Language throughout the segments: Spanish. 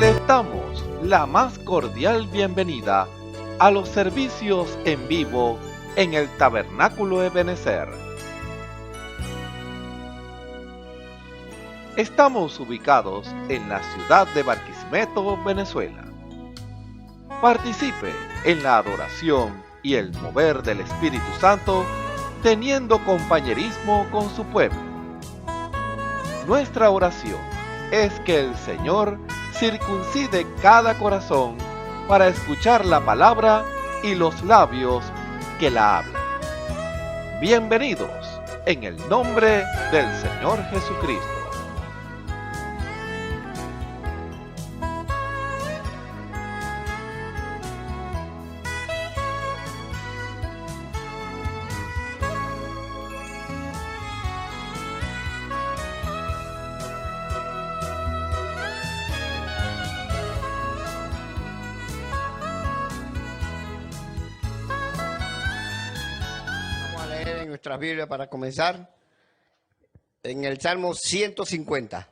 Les damos la más cordial bienvenida a los servicios en vivo en el Tabernáculo Ebenezer. Estamos ubicados en la ciudad de Barquisimeto, Venezuela. Participe en la adoración y el mover del Espíritu Santo, teniendo compañerismo con su pueblo. Nuestra oración es que el Señor circuncide cada corazón para escuchar la palabra y los labios que la hablan. Bienvenidos en el nombre del Señor Jesucristo. Nuestra Biblia para comenzar en el Salmo 150.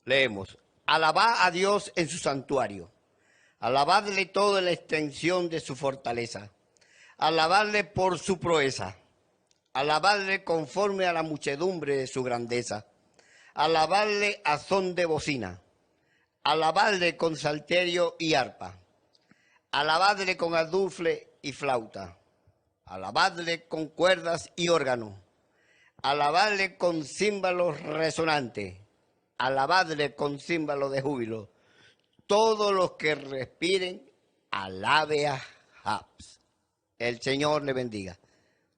Leemos: alabad a Dios en su santuario, alabadle toda la extensión de su fortaleza, alabadle por su proeza, alabadle conforme a la muchedumbre de su grandeza, alabadle a son de bocina, alabadle con salterio y arpa, alabadle con aldufle y flauta, alabadle con cuerdas y órgano, alabadle con címbalos resonantes, alabadle con címbalos de júbilo. Todos los que respiren, alabe a Jabs. El Señor le bendiga.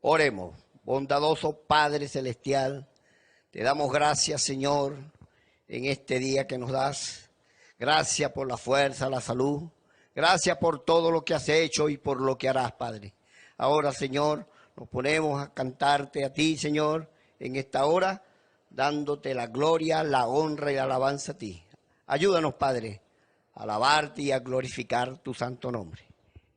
Oremos. Bondadoso Padre Celestial, te damos gracias, Señor, en este día que nos das. Gracias por la fuerza, la salud. Gracias por todo lo que has hecho y por lo que harás, Padre. Ahora, Señor, nos ponemos a cantarte a ti, Señor, en esta hora, dándote la gloria, la honra y la alabanza a ti. Ayúdanos, Padre, a alabarte y a glorificar tu santo nombre.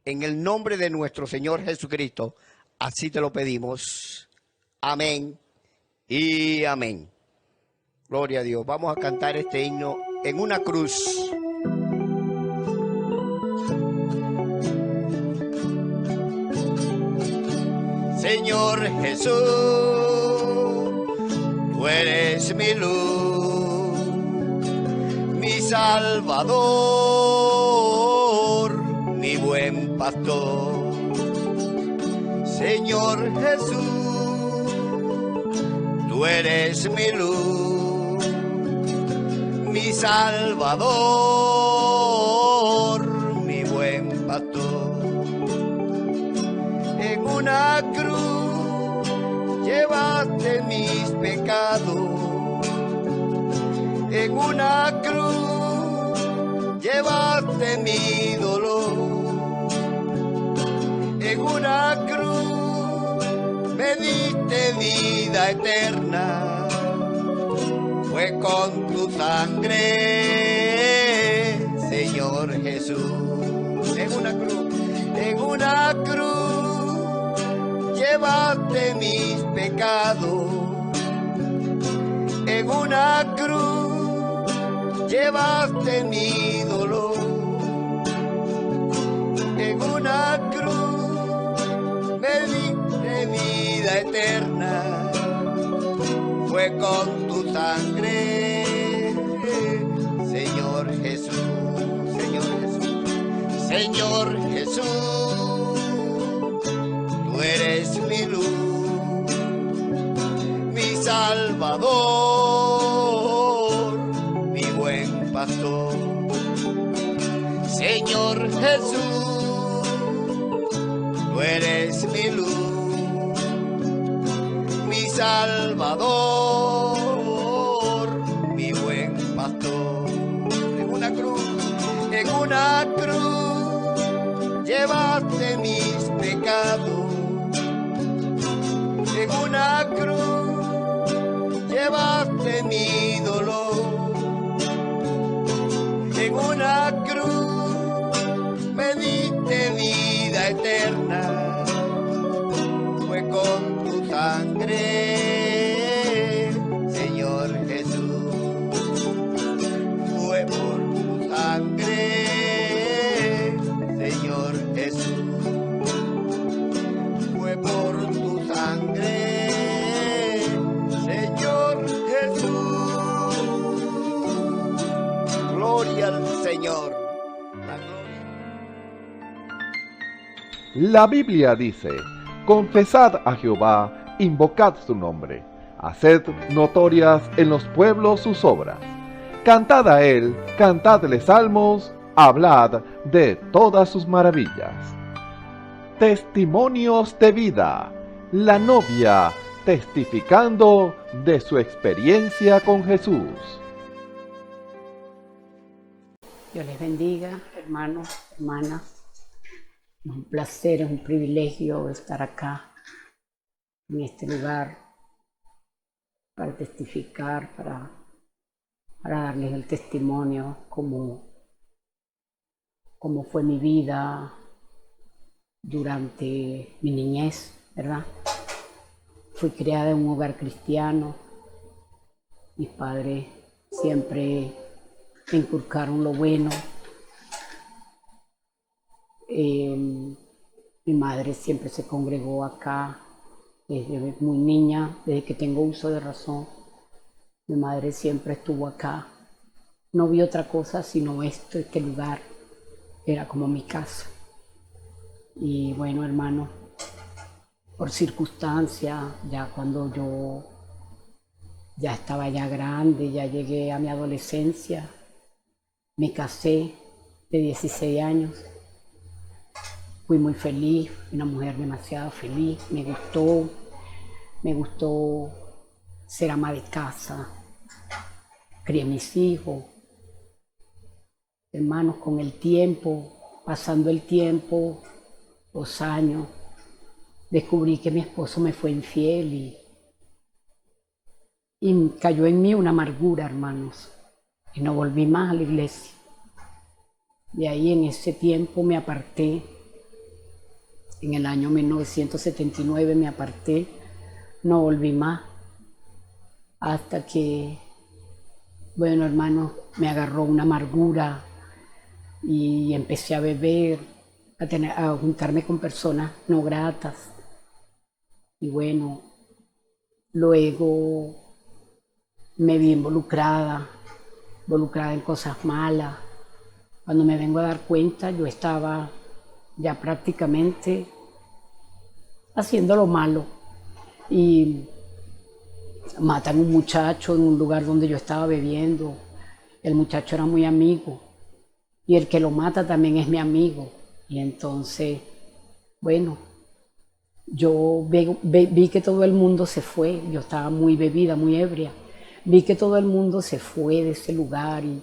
En el nombre de nuestro Señor Jesucristo, así te lo pedimos. Amén y amén. Gloria a Dios. Vamos a cantar este himno en una cruz. Señor Jesús, tú eres mi luz, mi Salvador, mi buen pastor. Señor Jesús, tú eres mi luz, mi Salvador, mi buen pastor. En una cruz llevaste mis pecados, en una cruz llevaste mi dolor, en una cruz me diste vida eterna, fue con tu sangre, Señor Jesús. En una cruz llevaste mis pecados, en una cruz llevaste mi dolor, en una cruz me diste vida eterna, fue con tu sangre, Señor Jesús, Señor Jesús, Señor Jesús. Tú eres mi luz, mi Salvador, mi buen pastor. Señor Jesús, tú eres mi luz, mi Salvador, mi buen pastor. En una cruz, llevaste mis pecados. En una cruz llevaste mi dolor, en una cruz me diste vida eterna, fue con tu sangre, Señor Jesús, fue Señor. La gloria. La Biblia dice, confesad a Jehová, invocad su nombre, haced notorias en los pueblos sus obras. Cantad a él, cantadle salmos, hablad de todas sus maravillas. Testimonios de vida. La novia testificando de su experiencia con Jesús. Dios les bendiga, hermanos, hermanas. Es un placer, es un privilegio estar acá, en este lugar, para testificar, para darles el testimonio, cómo fue mi vida durante mi niñez, ¿verdad? Fui criada en un hogar cristiano. Mis padres siempre me inculcaron lo bueno. Mi madre siempre se congregó acá desde muy niña, desde que tengo uso de razón. Mi madre siempre estuvo acá. No vi otra cosa sino este lugar. Era como mi casa. Y bueno, hermano, por circunstancia, ya cuando yo ya estaba ya grande, ya llegué a mi adolescencia, me casé de 16 años. Fui muy feliz, una mujer demasiado feliz, me gustó ser ama de casa, crié mis hijos, hermanos, con el tiempo, pasando el tiempo, los años, descubrí que mi esposo me fue infiel y cayó en mí una amargura, hermanos, y no volví más a la iglesia. De ahí en ese tiempo me aparté. En el año 1979 me aparté, no volví más, hasta que, bueno, hermano, me agarró una amargura y empecé a beber, a juntarme con personas no gratas. Y bueno, luego me vi involucrada en cosas malas. Cuando me vengo a dar cuenta, yo estaba ya prácticamente haciendo lo malo y matan a un muchacho en un lugar donde yo estaba bebiendo. El muchacho era muy amigo y el que lo mata también es mi amigo. Y entonces, bueno, yo vi que todo el mundo se fue. Yo estaba muy bebida, muy ebria. Vi que todo el mundo se fue de ese lugar y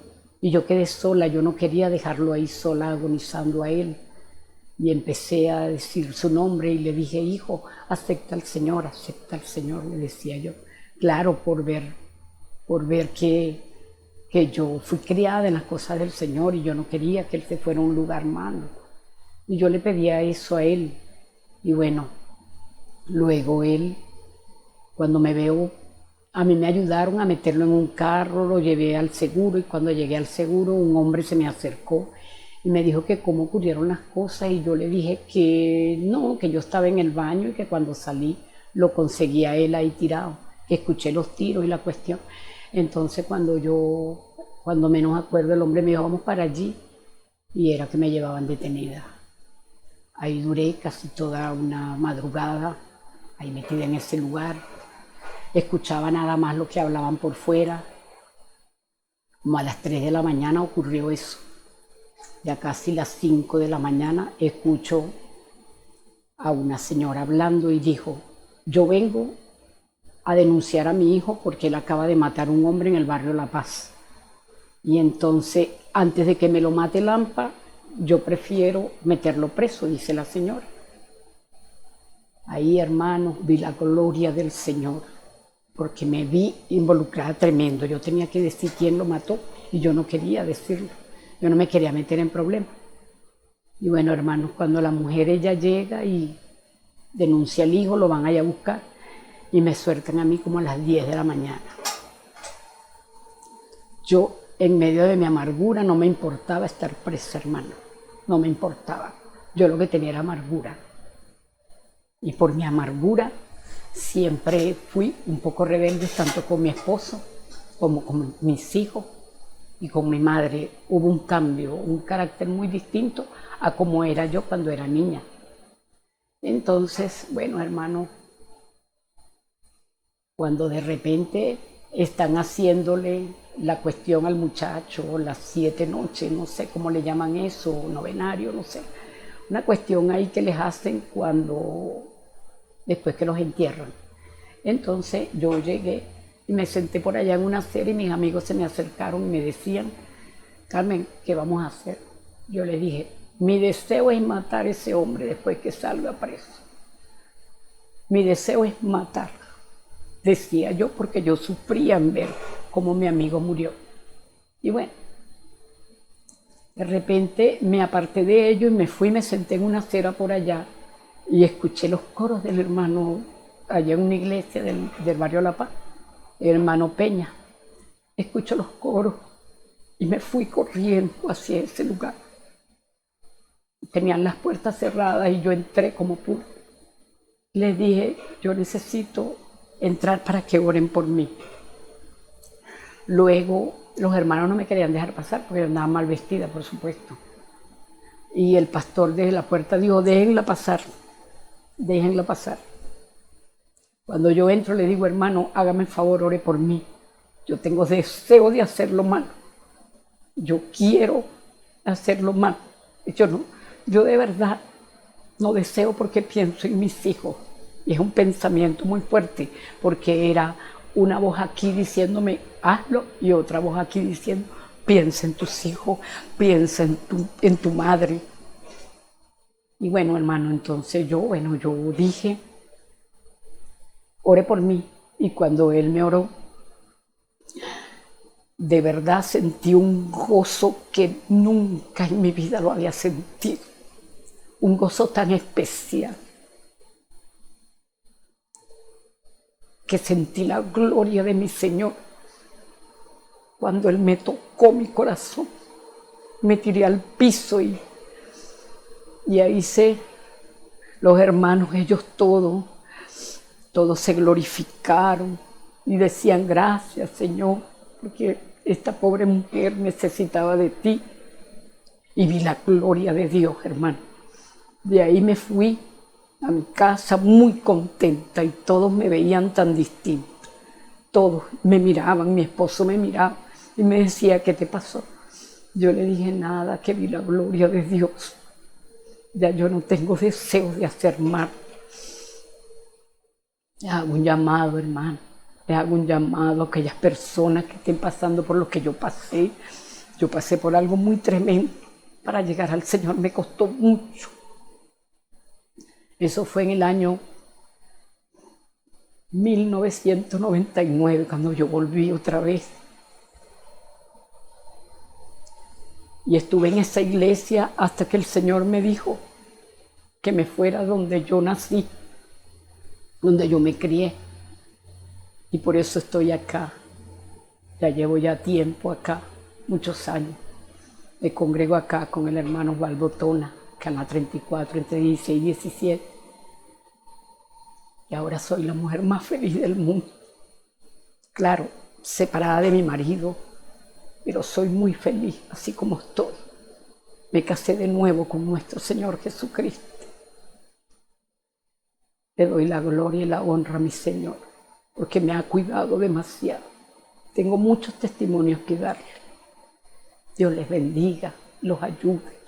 yo quedé sola. Yo no quería dejarlo ahí sola agonizando a él. Y empecé a decir su nombre y le dije, hijo, acepta al Señor, le decía yo. Claro, por ver que yo fui criada en las cosas del Señor y yo no quería que él se fuera a un lugar malo. Y yo le pedía eso a él. Y bueno, luego él, cuando me veo, a mí me ayudaron a meterlo en un carro, lo llevé al seguro y cuando llegué al seguro un hombre se me acercó y me dijo que cómo ocurrieron las cosas y yo le dije que no, que yo estaba en el baño y que cuando salí lo conseguía él ahí tirado, que escuché los tiros y la cuestión. Entonces cuando menos acuerdo, el hombre me dijo, vamos para allí, y era que me llevaban detenida. Ahí duré casi toda una madrugada, ahí metida en ese lugar. Escuchaba nada más lo que hablaban por fuera. Como a las 3 de la mañana ocurrió eso. Ya casi las 5 de la mañana escucho a una señora hablando y dijo, yo vengo a denunciar a mi hijo porque él acaba de matar a un hombre en el barrio La Paz. Y entonces, antes de que me lo mate Lampa, yo prefiero meterlo preso, dice la señora. Ahí, hermanos, vi la gloria del Señor, porque me vi involucrada tremendo. Yo tenía que decir quién lo mató y yo no quería decirlo. Yo no me quería meter en problemas. Y bueno, hermanos, cuando la mujer ella llega y denuncia al hijo, lo van allá a buscar y me sueltan a mí como a las 10 de la mañana. Yo, en medio de mi amargura, no me importaba estar presa, hermano. No me importaba. Yo lo que tenía era amargura. Y por mi amargura siempre fui un poco rebelde, tanto con mi esposo como con mis hijos. y con mi madre hubo un cambio, un carácter muy distinto a como era yo cuando era niña. Entonces, bueno, hermano, cuando de repente están haciéndole la cuestión al muchacho, las 7 noches, no sé cómo le llaman eso, novenario, no sé, una cuestión ahí que les hacen después que los entierran. Entonces yo llegué y me senté por allá en una acera y mis amigos se me acercaron y me decían, Carmen, ¿qué vamos a hacer? Yo les dije, mi deseo es matar a ese hombre después que salga preso. Mi deseo es matar, decía yo, porque yo sufría en ver cómo mi amigo murió. Y bueno, de repente me aparté de ellos y me fui, me senté en una acera por allá y escuché los coros del hermano allá en una iglesia del barrio La Paz, el hermano Peña. Escucho los coros y me fui corriendo hacia ese lugar. Tenían las puertas cerradas y yo entré como pude. Les dije, yo necesito entrar para que oren por mí. Luego los hermanos no me querían dejar pasar porque yo andaba mal vestida, por supuesto. Y el pastor desde la puerta dijo, déjenla pasar, déjenla pasar. Cuando yo entro le digo, hermano, hágame el favor, ore por mí. Yo tengo deseo de hacerlo mal. Yo quiero hacerlo mal. Yo de verdad no deseo porque pienso en mis hijos. Y es un pensamiento muy fuerte, porque era una voz aquí diciéndome, hazlo, y otra voz aquí diciendo, piensa en tus hijos, piensa en tu madre. Y bueno, hermano, entonces yo dije, ore por mí. Y cuando él me oró, de verdad sentí un gozo que nunca en mi vida lo había sentido. Un gozo tan especial. Que sentí la gloria de mi Señor. Cuando Él me tocó mi corazón, me tiré al piso y ahí los hermanos, ellos todos se glorificaron y decían gracias, Señor, porque esta pobre mujer necesitaba de ti. Y vi la gloria de Dios, hermano. De ahí me fui a mi casa muy contenta y todos me veían tan distinto. Todos me miraban, mi esposo me miraba y me decía, ¿qué te pasó? Yo le dije, nada, que vi la gloria de Dios. Ya yo no tengo deseo de hacer mal. Les hago un llamado, hermano. Les hago un llamado a aquellas personas que estén pasando por lo que yo pasé. Yo pasé por algo muy tremendo. Para llegar al Señor me costó mucho. Eso fue en el año 1999, cuando yo volví otra vez. Y estuve en esa iglesia hasta que el Señor me dijo que me fuera donde yo nací, donde yo me crié. Y por eso estoy acá. Ya llevo tiempo acá, muchos años. Me congrego acá con el hermano Osvaldo Tona, Cana 34, entre 16 y 17. Y ahora soy la mujer más feliz del mundo. Claro, separada de mi marido, pero soy muy feliz, así como estoy. Me casé de nuevo con nuestro Señor Jesucristo. Le doy la gloria y la honra a mi Señor, porque me ha cuidado demasiado. Tengo muchos testimonios que darle. Dios les bendiga, los ayude.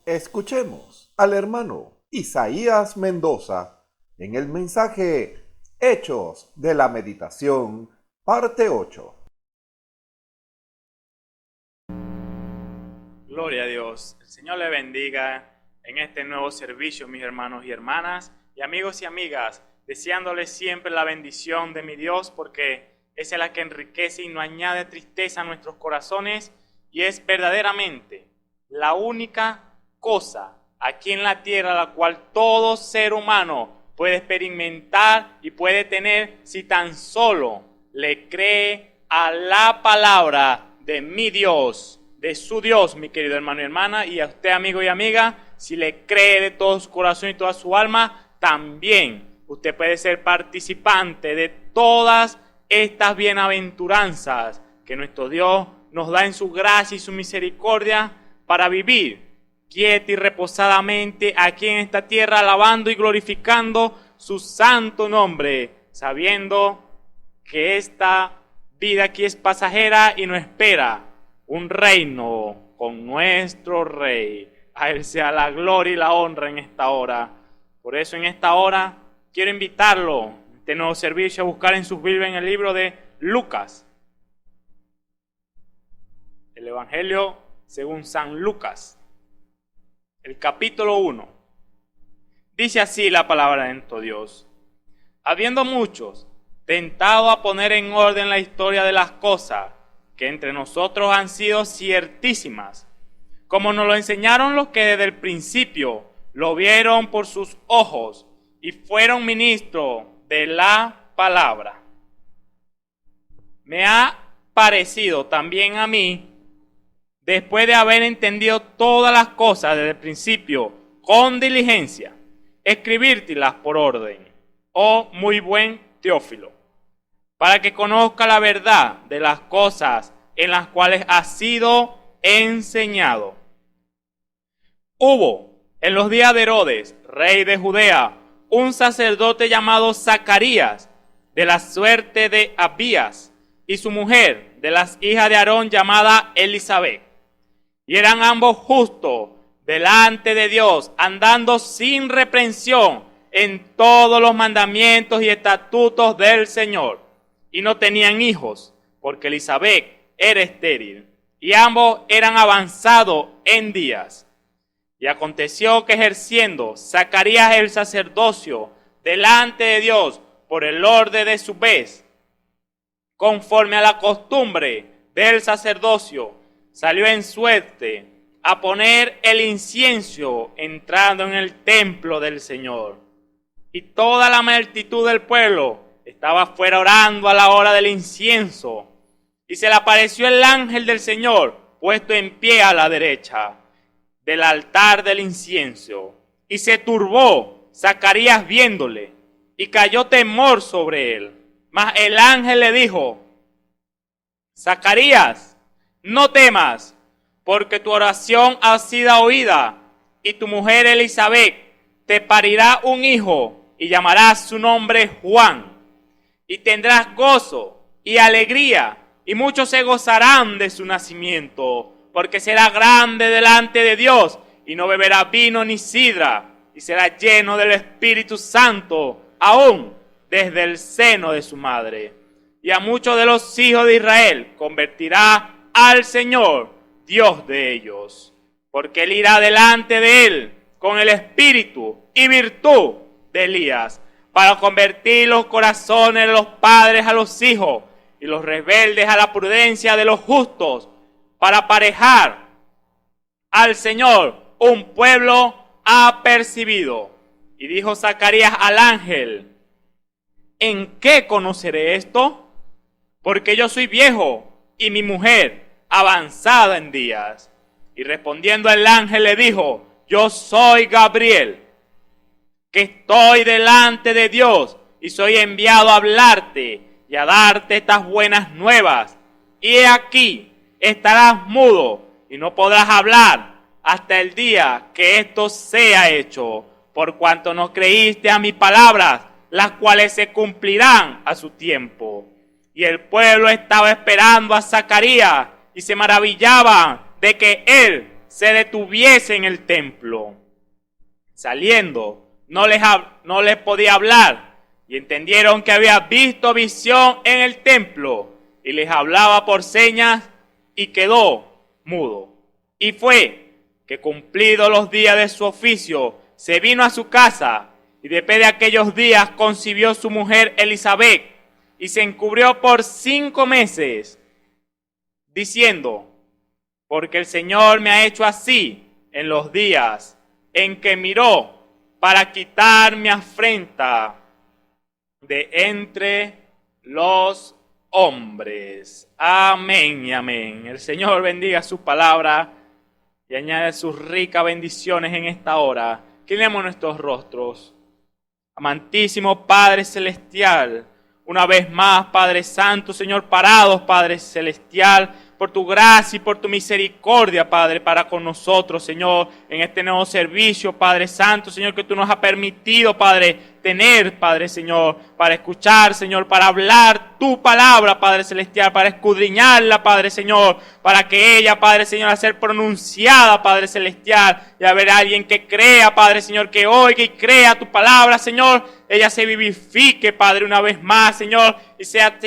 Escuchemos al hermano Isaías Mendoza en el mensaje Hechos de la Meditación, parte 8. Gloria a Dios. El Señor le bendiga en este nuevo servicio, mis hermanos y hermanas, y amigos y amigas, deseándoles siempre la bendición de mi Dios, porque es la que enriquece y no añade tristeza a nuestros corazones, y es verdaderamente la única cosa aquí en la tierra la cual todo ser humano puede experimentar y puede tener si tan solo le cree a la palabra de mi Dios, de su Dios, mi querido hermano y hermana, y a usted, amigo y amiga, si le cree de todo su corazón y toda su alma, también usted puede ser participante de todas estas bienaventuranzas que nuestro Dios nos da en su gracia y su misericordia para vivir quieta y reposadamente aquí en esta tierra, alabando y glorificando su santo nombre, sabiendo que esta vida aquí es pasajera y nos espera un reino con nuestro Rey. A Él sea la gloria y la honra en esta hora. Por eso en esta hora quiero invitarlo, en este nuevo servicio, a buscar en sus Biblias en el libro de Lucas. El Evangelio según San Lucas, el capítulo 1. Dice así la palabra de nuestro Dios. Habiendo muchos tentado a poner en orden la historia de las cosas que entre nosotros han sido ciertísimas, como nos lo enseñaron los que desde el principio lo vieron por sus ojos y fueron ministros de la palabra. Me ha parecido también a mí, después de haber entendido todas las cosas desde el principio con diligencia, escribírtelas por orden, oh muy buen Teófilo, para que conozca la verdad de las cosas en las cuales ha sido enseñado. Hubo en los días de Herodes, rey de Judea, un sacerdote llamado Zacarías, de la suerte de Abías, y su mujer, de las hijas de Aarón, llamada Elisabet. Y eran ambos justos delante de Dios, andando sin reprensión en todos los mandamientos y estatutos del Señor. Y no tenían hijos, porque Elisabet era estéril, y ambos eran avanzados en días. Y aconteció que ejerciendo Zacarías el sacerdocio delante de Dios por el orden de su vez, conforme a la costumbre del sacerdocio, salió en suerte a poner el incienso entrando en el templo del Señor. Y toda la multitud del pueblo estaba afuera orando a la hora del incienso. Y se le apareció el ángel del Señor puesto en pie a la derecha del altar del incienso. Y se turbó Zacarías viéndole, y cayó temor sobre él. Mas el ángel le dijo: Zacarías, no temas, porque tu oración ha sido oída, y tu mujer Elisabet te parirá un hijo, y llamarás su nombre Juan. Y tendrás gozo y alegría, y muchos se gozarán de su nacimiento, porque será grande delante de Dios, y no beberá vino ni sidra, y será lleno del Espíritu Santo, aún desde el seno de su madre. Y a muchos de los hijos de Israel convertirá al Señor, Dios de ellos, porque él irá delante de él con el espíritu y virtud de Elías, para convertir los corazones de los padres a los hijos, y los rebeldes a la prudencia de los justos, para aparejar al Señor un pueblo apercibido. Y dijo Zacarías al ángel: ¿en qué conoceré esto? Porque yo soy viejo y mi mujer avanzada en días. Y respondiendo el ángel le dijo: yo soy Gabriel, que estoy delante de Dios y soy enviado a hablarte y a darte estas buenas nuevas. Y he aquí, estarás mudo y no podrás hablar hasta el día que esto sea hecho, por cuanto no creíste a mis palabras, las cuales se cumplirán a su tiempo. Y el pueblo estaba esperando a Zacarías y se maravillaban de que él se detuviese en el templo. Saliendo, no les podía hablar, y entendieron que había visto visión en el templo, y les hablaba por señas, y quedó mudo. Y fue que cumplidos los días de su oficio, se vino a su casa, y después de aquellos días concibió su mujer Elisabet, y se encubrió por 5 meses, diciendo: porque el Señor me ha hecho así en los días en que miró para quitar mi afrenta de entre los hombres. Amén y amén. El Señor bendiga su palabra y añade sus ricas bendiciones en esta hora. Inclinemos nuestros rostros. Amantísimo Padre Celestial, una vez más, Padre Santo, Señor, parados, Padre Celestial, por tu gracia y por tu misericordia, Padre, para con nosotros, Señor, en este nuevo servicio, Padre Santo, Señor, que tú nos has permitido, Padre, tener, Padre, Señor, para escuchar, Señor, para hablar tu palabra, Padre Celestial, para escudriñarla, Padre, Señor, para que ella, Padre, Señor, a ser pronunciada, Padre Celestial, y haber alguien que crea, Padre, Señor, que oiga y crea tu palabra, Señor, ella se vivifique, Padre, una vez más, Señor, y sea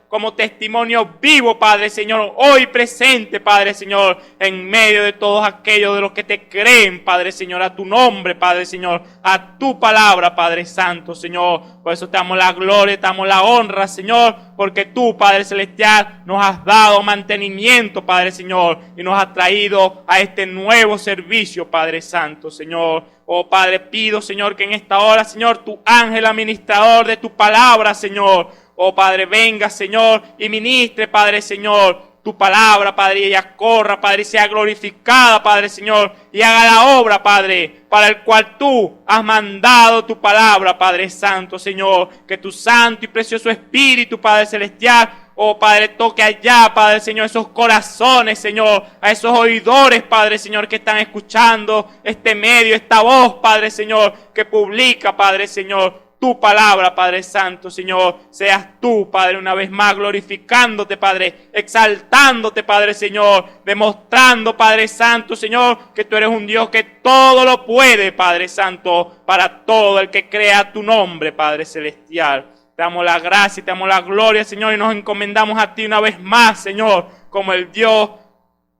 como testimonio vivo, Padre, Señor, hoy presente, Padre, Señor, en medio de todos aquellos de los que te creen, Padre, Señor, a tu nombre, Padre, Señor, a tu palabra, Padre Santo, Señor. Por eso te damos la gloria, te damos la honra, Señor, porque tú, Padre Celestial, nos has dado mantenimiento, Padre, Señor, y nos has traído a este nuevo servicio, Padre Santo, Señor. Oh, Padre, pido, Señor, que en esta hora, Señor, tu ángel administrador de tu palabra, Señor, oh, Padre, venga, Señor, y ministre, Padre, Señor, tu palabra, Padre, y ella corra, Padre, y sea glorificada, Padre, Señor, y haga la obra, Padre, para el cual tú has mandado tu palabra, Padre Santo, Señor, que tu santo y precioso Espíritu, Padre Celestial, oh, Padre, toque allá, Padre, Señor, esos corazones, Señor, a esos oidores, Padre, Señor, que están escuchando este medio, esta voz, Padre, Señor, que publica, Padre, Señor, tu palabra, Padre Santo, Señor. Seas tú, Padre, una vez más glorificándote, Padre, exaltándote, Padre, Señor, demostrando, Padre Santo, Señor, que tú eres un Dios que todo lo puede, Padre Santo, para todo el que crea tu nombre, Padre Celestial. Te damos la gracia y te damos la gloria, Señor, y nos encomendamos a ti una vez más, Señor, como el Dios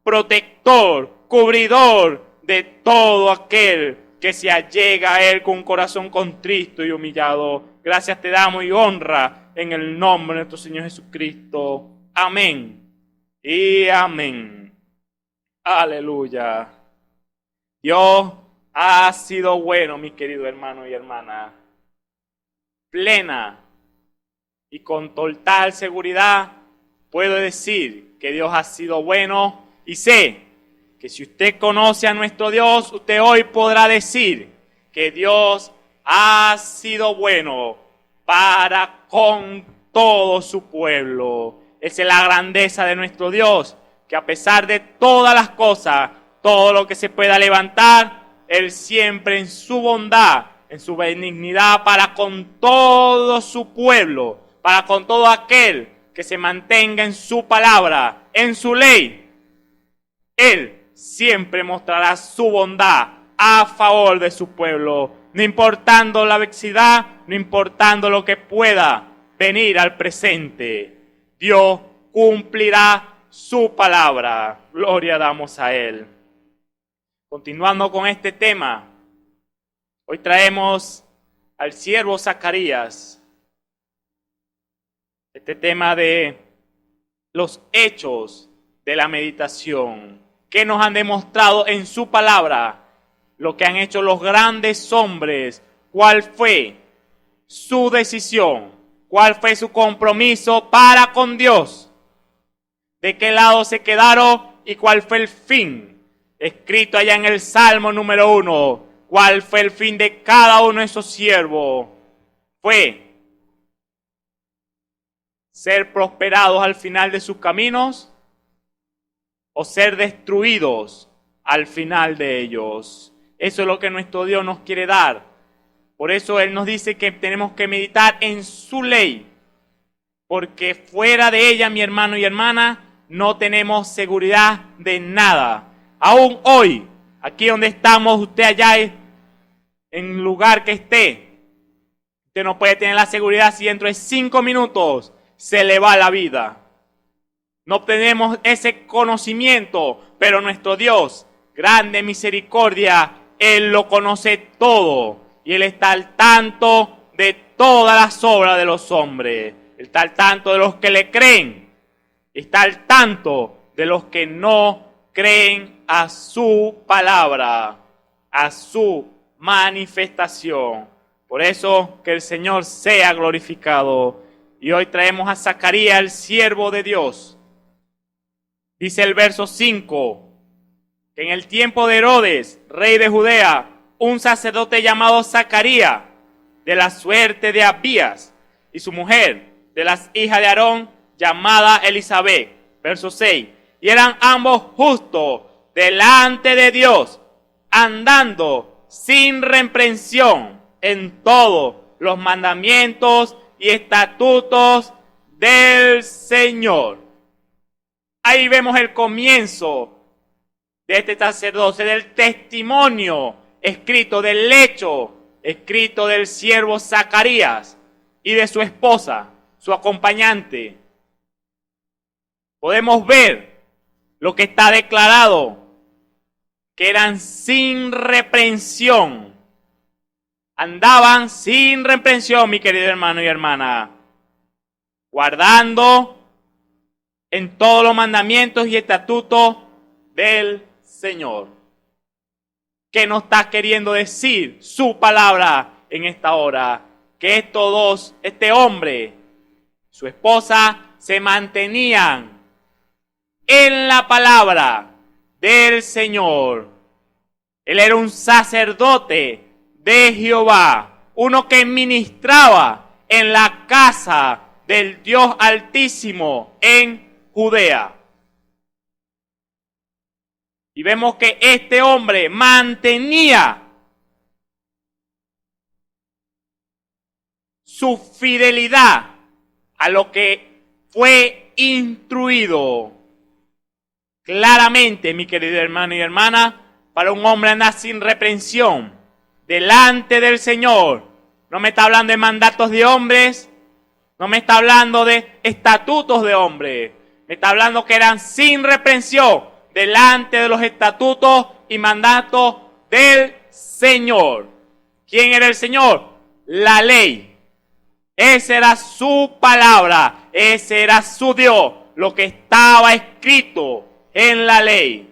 protector, cubridor de todo aquel que se allega a Él con un corazón contrito y humillado. Gracias te damos y honra en el nombre de nuestro Señor Jesucristo. Amén y amén. Aleluya. Dios ha sido bueno, mi querido hermano y hermana. Plena y con total seguridad puedo decir que Dios ha sido bueno y sé que si usted conoce a nuestro Dios, usted hoy podrá decir que Dios ha sido bueno para con todo su pueblo. Esa es la grandeza de nuestro Dios, que a pesar de todas las cosas, todo lo que se pueda levantar, Él siempre en su bondad, en su benignidad para con todo su pueblo, para con todo aquel que se mantenga en su palabra, en su ley, Él siempre mostrará su bondad a favor de su pueblo, no importando la adversidad, no importando lo que pueda venir al presente. Dios cumplirá su palabra. Gloria damos a Él. Continuando con este tema, hoy traemos al siervo Zacarías. Este tema de los hechos de la meditación, que nos han demostrado en su palabra lo que han hecho los grandes hombres, cuál fue su decisión, cuál fue su compromiso para con Dios, de qué lado se quedaron y cuál fue el fin, escrito allá en el Salmo número 1, cuál fue el fin de cada uno de esos siervos. Fue ser prosperados al final de sus caminos o ser destruidos al final de ellos. Eso es lo que nuestro Dios nos quiere dar. Por eso Él nos dice que tenemos que meditar en su ley, porque fuera de ella, mi hermano y hermana, no tenemos seguridad de nada. Aún hoy, aquí donde estamos, usted allá en el lugar que esté, usted no puede tener la seguridad si dentro de 5 minutos se le va la vida. No tenemos ese conocimiento, pero nuestro Dios, grande misericordia, Él lo conoce todo. Y Él está al tanto de todas las obras de los hombres. Él está al tanto de los que le creen. Está al tanto de los que no creen a su palabra, a su manifestación. Por eso que el Señor sea glorificado. Y hoy traemos a Zacarías, el siervo de Dios. Dice el verso 5, que en el tiempo de Herodes, rey de Judea, un sacerdote llamado Zacarías, de la suerte de Abías, y su mujer, de las hijas de Aarón, llamada Elizabeth. Verso 6. Y eran ambos justos delante de Dios, andando sin reprensión en todos los mandamientos y estatutos del Señor. Ahí vemos el comienzo de este sacerdocio, del testimonio escrito, del hecho escrito del siervo Zacarías y de su esposa, su acompañante. Podemos ver lo que está declarado, que eran sin reprensión. Andaban sin reprensión, mi querido hermano y hermana, guardando en todos los mandamientos y estatutos del Señor. ¿Qué nos está queriendo decir su palabra en esta hora? Que estos dos, este hombre, su esposa, se mantenían en la palabra del Señor. Él era un sacerdote de Jehová, uno que ministraba en la casa del Dios Altísimo en Judea. Y vemos que este hombre mantenía su fidelidad a lo que fue instruido. Claramente, mi querido hermano y hermana, para un hombre andar sin reprensión delante del Señor, no me está hablando de mandatos de hombres, no me está hablando de estatutos de hombres, me está hablando que eran sin reprensión delante de los estatutos y mandatos del Señor. ¿Quién era el Señor? La ley. Esa era su palabra, ese era su Dios, lo que estaba escrito en la ley.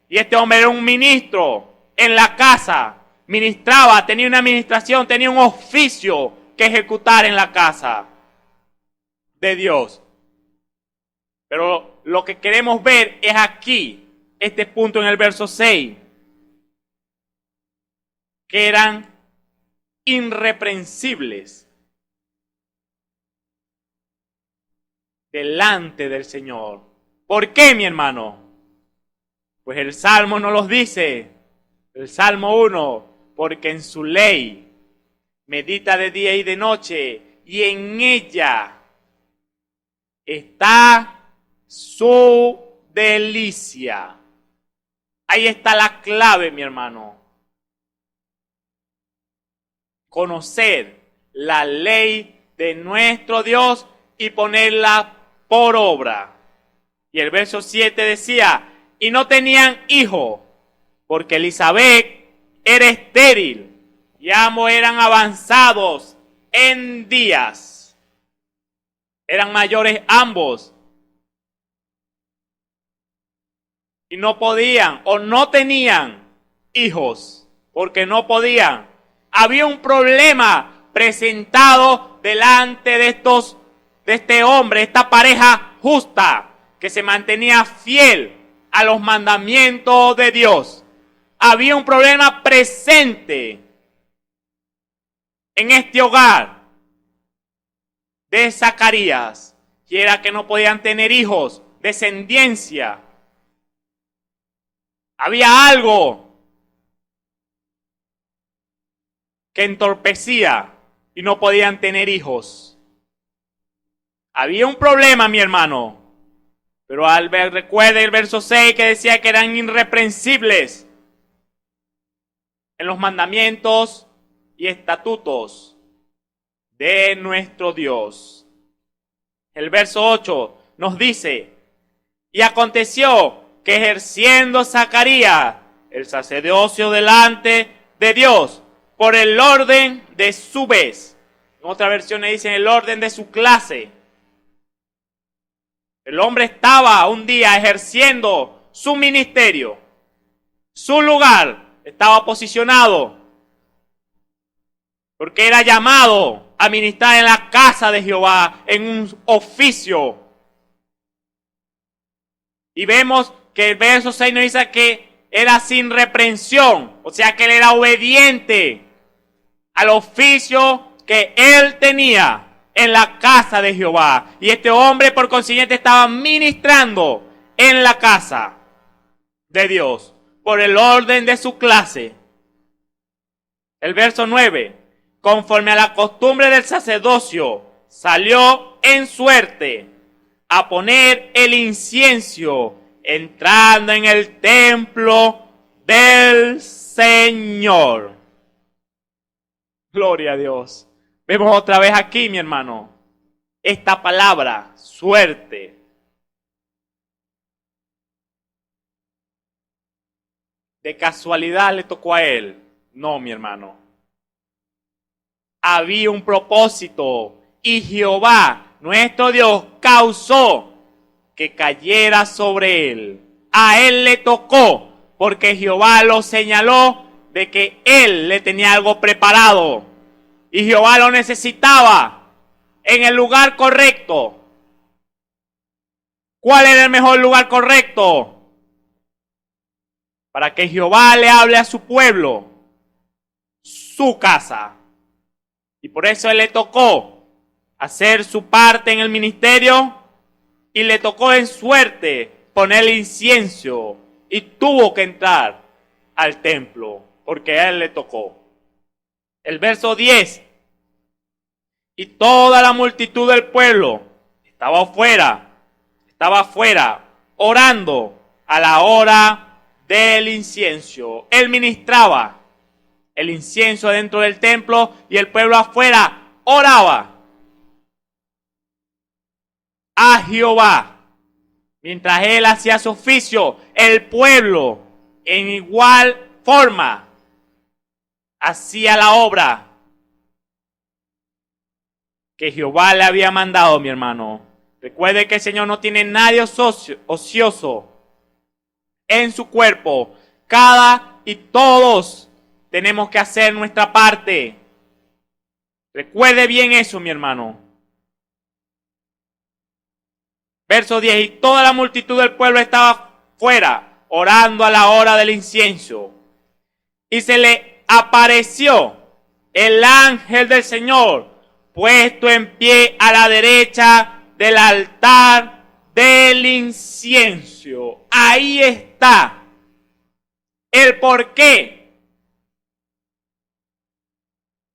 Y este hombre era un ministro en la casa, ministraba, tenía una administración, tenía un oficio que ejecutar en la casa de Dios. Pero lo que queremos ver es aquí, este punto en el verso 6, que eran irreprensibles delante del Señor. ¿Por qué, mi hermano? Pues el Salmo nos los dice, el Salmo 1, porque en su ley medita de día y de noche, y en ella está su delicia. Ahí está la clave, mi hermano. Conocer la ley de nuestro Dios y ponerla por obra. Y el verso 7 decía, y no tenían hijo, porque Elizabeth era estéril, y ambos eran avanzados en días. Eran mayores ambos. Y no podían o no tenían hijos, porque no podían. Había un problema presentado delante de este hombre, esta pareja justa, que se mantenía fiel a los mandamientos de Dios. Había un problema presente en este hogar de Zacarías, y era que no podían tener hijos, descendencia. Había algo que entorpecía y no podían tener hijos. Había un problema, mi hermano. Pero recuerde el verso 6 que decía que eran irreprensibles en los mandamientos y estatutos de nuestro Dios. El verso 8 nos dice, y aconteció que ejerciendo Zacarías el sacerdocio delante de Dios por el orden de su vez. En otra versión dice el orden de su clase. El hombre estaba un día ejerciendo su ministerio. Su lugar estaba posicionado porque era llamado a ministrar en la casa de Jehová en un oficio. Y vemos que el verso 6 nos dice que era sin reprensión, o sea que él era obediente al oficio que él tenía en la casa de Jehová. Y este hombre, por consiguiente, estaba ministrando en la casa de Dios, por el orden de su clase. El verso 9. Conforme a la costumbre del sacerdocio, salió en suerte a poner el incienso, entrando en el templo del Señor. Gloria a Dios. Vemos otra vez aquí, mi hermano, esta palabra, suerte. ¿De casualidad le tocó a él? No, mi hermano. Había un propósito y Jehová, nuestro Dios, causó que cayera sobre él. A él le tocó porque Jehová lo señaló de que él le tenía algo preparado y Jehová lo necesitaba en el lugar correcto. ¿Cuál era el mejor lugar correcto? Para que Jehová le hable a su pueblo, su casa. Y por eso él le tocó hacer su parte en el ministerio y le tocó en suerte poner el incienso y tuvo que entrar al templo porque a él le tocó. El verso 10. Y toda la multitud del pueblo estaba afuera, orando a la hora del incienso. Él ministraba el incienso dentro del templo y el pueblo afuera oraba a Jehová. Mientras él hacía su oficio, el pueblo en igual forma hacía la obra que Jehová le había mandado, mi hermano. Recuerde que el Señor no tiene nadie ocioso en su cuerpo. Cada y todos tenemos que hacer nuestra parte. Recuerde bien eso, mi hermano. Verso 10. Y toda la multitud del pueblo estaba fuera, orando a la hora del incienso. Y se le apareció el ángel del Señor, puesto en pie a la derecha del altar del incienso. Ahí está el porqué.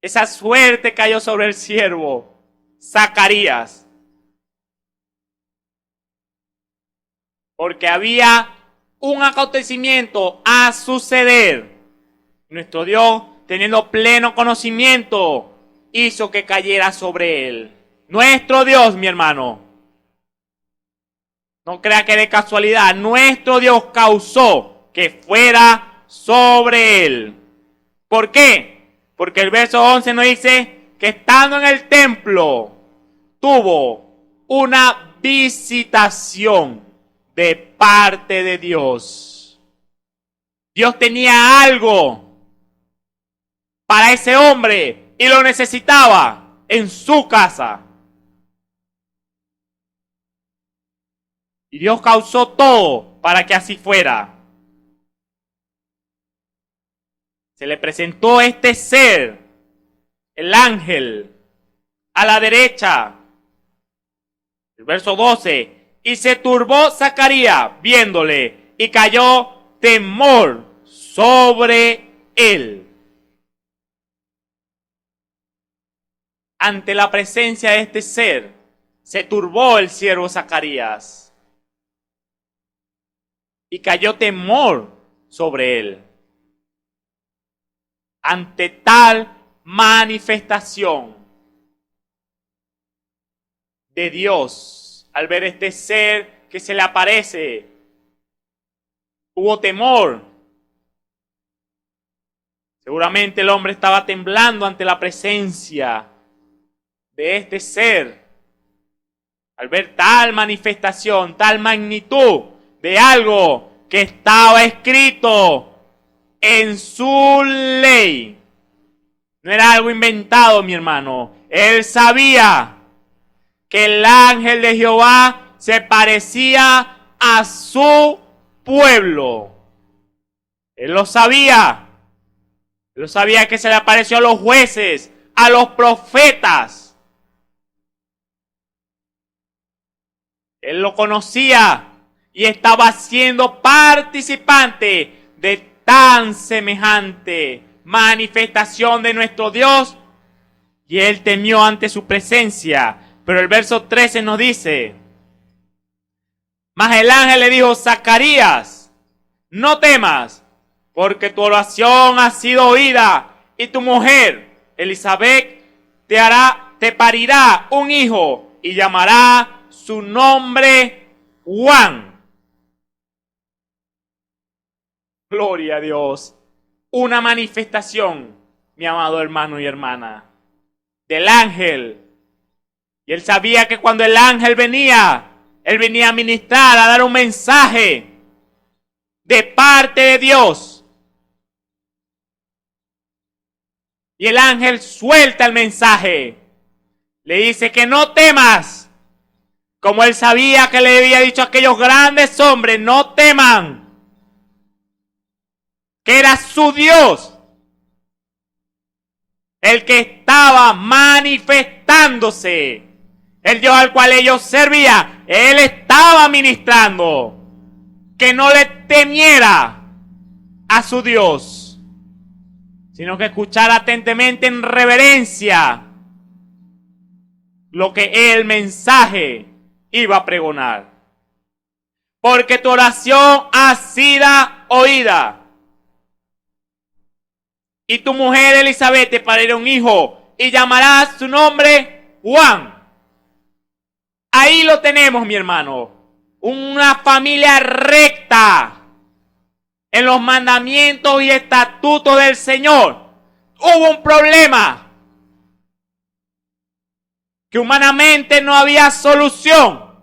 Esa suerte cayó sobre el siervo Zacarías. Porque había un acontecimiento a suceder. Nuestro Dios, teniendo pleno conocimiento, hizo que cayera sobre él. Nuestro Dios, mi hermano. No crea que de casualidad. Nuestro Dios causó que fuera sobre él. ¿Por qué? Porque el verso 11 nos dice que estando en el templo tuvo una visitación de parte de Dios. Dios tenía algo para ese hombre y lo necesitaba en su casa. Y Dios causó todo para que así fuera. Se le presentó este ser, el ángel, a la derecha. El verso 12. Y se turbó Zacarías viéndole y cayó temor sobre él. Ante la presencia de este ser, se turbó el siervo Zacarías y cayó temor sobre él. Ante tal manifestación de Dios, al ver este ser que se le aparece, hubo temor. Seguramente el hombre estaba temblando ante la presencia de este ser. Al ver tal manifestación, tal magnitud de algo que estaba escrito en su ley. No era algo inventado, mi hermano. Él sabía que el ángel de Jehová se parecía a su pueblo. Él lo sabía. Él lo sabía que se le apareció a los jueces, a los profetas. Él lo conocía y estaba siendo participante de tan semejante manifestación de nuestro Dios, y él temió ante su presencia. Pero el verso 13 nos dice: mas el ángel le dijo: Zacarías, no temas, porque tu oración ha sido oída, y tu mujer Elizabeth te parirá un hijo, y llamará su nombre Juan. Gloria a Dios. Una manifestación, mi amado hermano y hermana, del ángel. Y él sabía que cuando el ángel venía, él venía a ministrar, a dar un mensaje de parte de Dios. Y el ángel suelta el mensaje. Le dice que no temas. Como él sabía que le había dicho a aquellos grandes hombres: no teman. Que era su Dios el que estaba manifestándose. El Dios al cual ellos servían, Él estaba ministrando. Que no le temiera a su Dios, sino que escuchara atentamente en reverencia lo que el mensaje iba a pregonar. Porque tu oración ha sido oída, y tu mujer Elizabeth te parirá un hijo, y llamarás su nombre Juan. Ahí lo tenemos, mi hermano. Una familia recta en los mandamientos y estatutos del Señor. Hubo un problema que humanamente no había solución.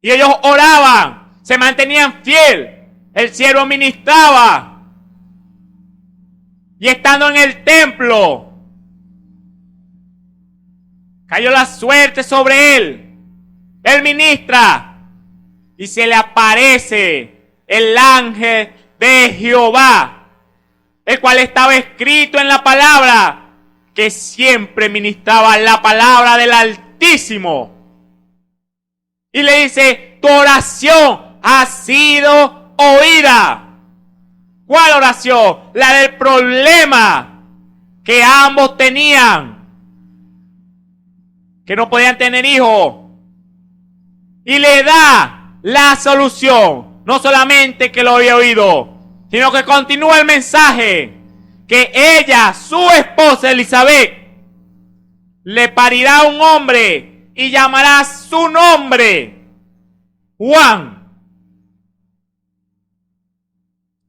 Y ellos oraban, se mantenían fiel. El siervo ministraba. Y estando en el templo, cayó la suerte sobre él. Él ministra y se le aparece el ángel de Jehová, el cual estaba escrito en la palabra, que siempre ministraba la palabra del Altísimo. Y le dice: tu oración ha sido oída. ¿Cuál oración? La del problema que ambos tenían, que no podían tener hijos. Y le da la solución. No solamente que lo había oído, sino que continúa el mensaje. Que ella, su esposa Elizabeth, le parirá un hombre y llamará su nombre Juan.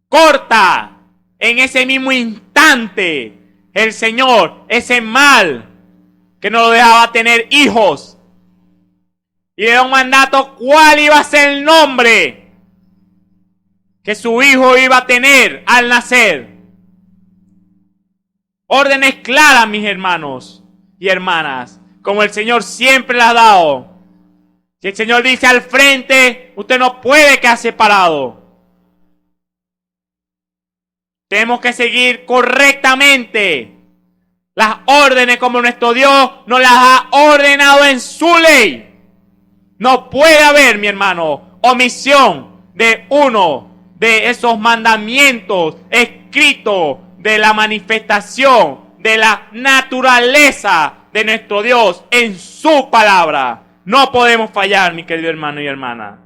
Corta en ese mismo instante el Señor ese mal que no lo dejaba tener hijos, y le da un mandato cuál iba a ser el nombre que su hijo iba a tener al nacer. Órdenes claras, mis hermanos y hermanas, como el Señor siempre las ha dado. Si el Señor dice al frente, usted no puede quedarse parado. Tenemos que seguir correctamente las órdenes como nuestro Dios nos las ha ordenado en su ley. No puede haber, mi hermano, omisión de uno de esos mandamientos escritos de la manifestación de la naturaleza de nuestro Dios en su palabra. No podemos fallar, mi querido hermano y hermana.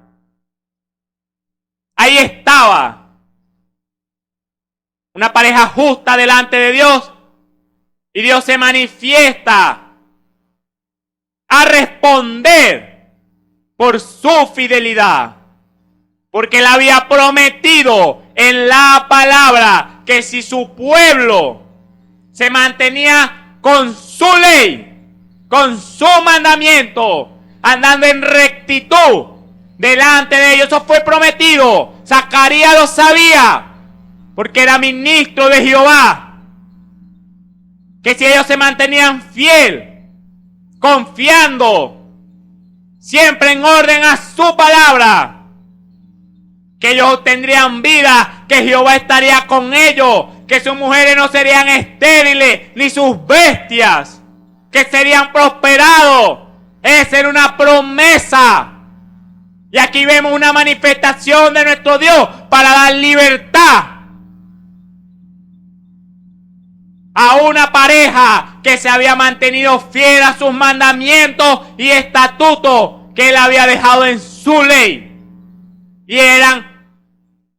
Ahí estaba una pareja justa delante de Dios, y Dios se manifiesta a responder por su fidelidad, porque Él había prometido en la palabra que si su pueblo se mantenía con su ley, con su mandamiento, andando en rectitud delante de ellos, eso fue prometido. Zacarías lo sabía, porque era ministro de Jehová, que si ellos se mantenían fiel, confiando siempre en orden a su palabra, que ellos obtendrían vida, que Jehová estaría con ellos, que sus mujeres no serían estériles, ni sus bestias, que serían prosperados, Esa era una promesa. Y aquí vemos una manifestación de nuestro Dios para dar libertad a una pareja que se había mantenido fiel a sus mandamientos y estatutos que Él había dejado en su ley. Y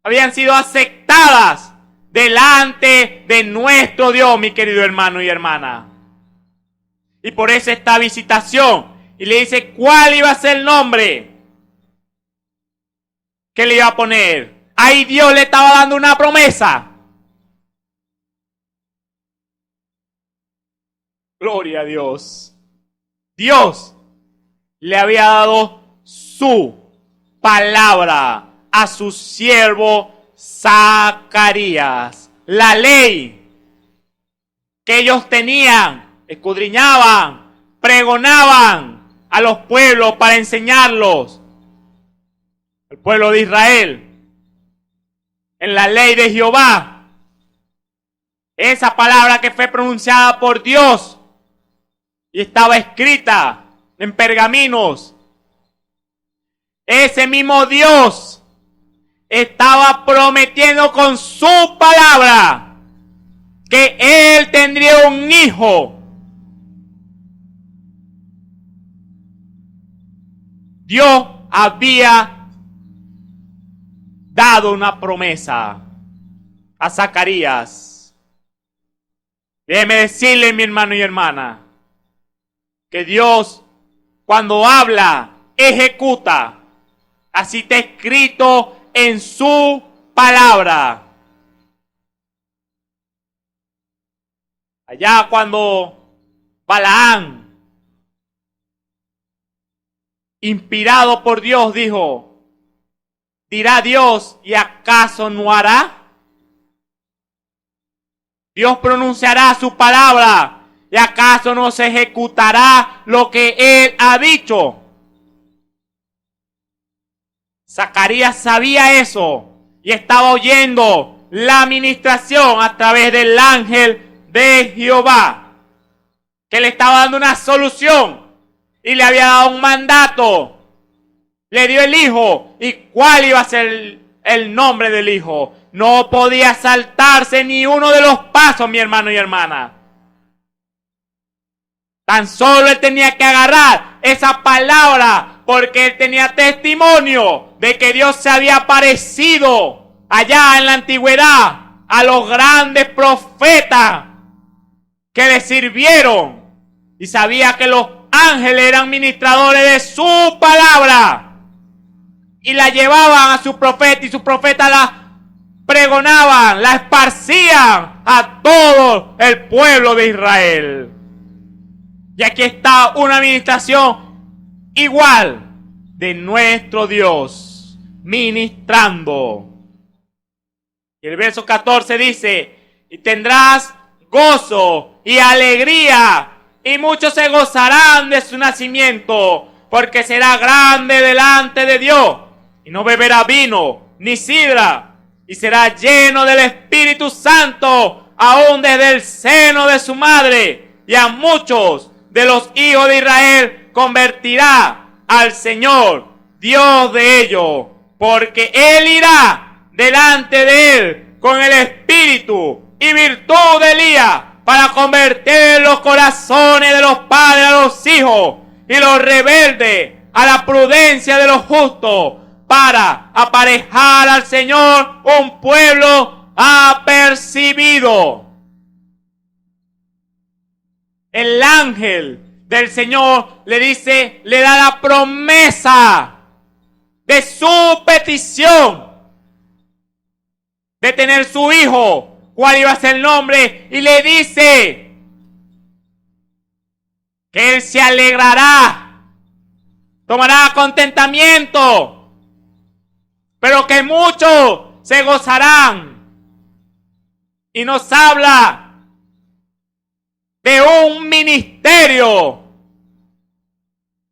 habían sido aceptadas delante de nuestro Dios, mi querido hermano y hermana. Y por eso esta visitación. Y le dice cuál iba a ser el nombre que le iba a poner. Ahí Dios le estaba dando una promesa. Gloria a Dios. Dios le había dado su palabra a su siervo Zacarías. La ley que ellos tenían, escudriñaban, pregonaban a los pueblos para enseñarlos. El pueblo de Israel. En la ley de Jehová. Esa palabra que fue pronunciada por Dios y estaba escrita en pergaminos. Ese mismo Dios estaba prometiendo con su palabra que Él tendría un hijo. Dios había dado una promesa a Zacarías. Déjeme decirle, mi hermano y hermana, que Dios, cuando habla, ejecuta. Así está escrito en su palabra. Allá cuando Balaam, inspirado por Dios, dijo: ¿dirá Dios y acaso no hará? Dios pronunciará su palabra y acaso no se ejecutará lo que Él ha dicho. Zacarías sabía eso y estaba oyendo la administración a través del ángel de Jehová, que le estaba dando una solución y le había dado un mandato. Le dio el hijo. ¿Y cuál iba a ser el nombre del hijo? No podía saltarse ni uno de los pasos, mi hermano y hermana. Tan solo él tenía que agarrar esa palabra, porque él tenía testimonio de que Dios se había aparecido allá en la antigüedad a los grandes profetas que le sirvieron. Y sabía que los ángeles eran ministradores de su palabra. Y la llevaban a su profeta y sus profetas la pregonaban, la esparcían a todo el pueblo de Israel. Y aquí está una administración igual de nuestro Dios, ministrando. Y el verso 14 dice: y tendrás gozo y alegría, y muchos se gozarán de su nacimiento, porque será grande delante de Dios, y no beberá vino ni sidra, y será lleno del Espíritu Santo, aún desde el seno de su madre, y a muchos de los hijos de Israel convertirá al Señor, Dios de ellos, porque Él irá delante de Él con el espíritu y virtud de Elías, para convertir los corazones de los padres a los hijos, y los rebeldes a la prudencia de los justos, para aparejar al Señor un pueblo apercibido. El ángel del Señor le dice, le da la promesa de su petición de tener su hijo, cuál iba a ser el nombre, y le dice que él se alegrará, tomará contentamiento, pero que muchos se gozarán. Y nos habla de un ministerio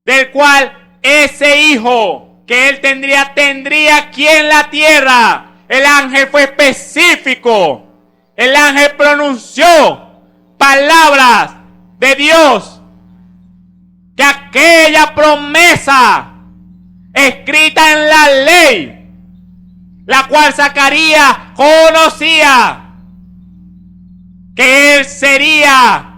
del cual ese hijo que él tendría aquí en la tierra. El ángel fue específico. El ángel pronunció palabras de Dios que aquella promesa escrita en la ley, la cual Zacarías conocía, que él sería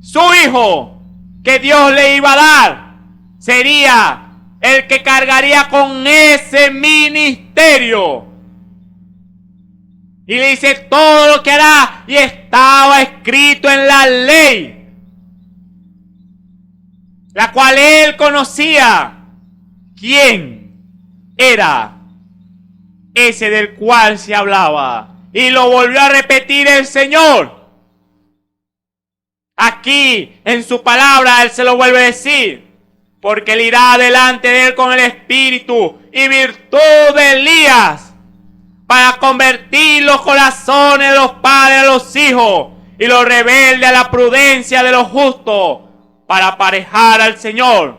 su hijo, que Dios le iba a dar, sería el que cargaría con ese ministerio. Y le dice todo lo que hará, y estaba escrito en la ley, la cual él conocía quién era ese del cual se hablaba. Y lo volvió a repetir el Señor. Aquí en su palabra él se lo vuelve a decir, porque él irá delante de él con el espíritu y virtud de Elías, para convertir los corazones de los padres a los hijos y los rebeldes a la prudencia de los justos, para aparejar al Señor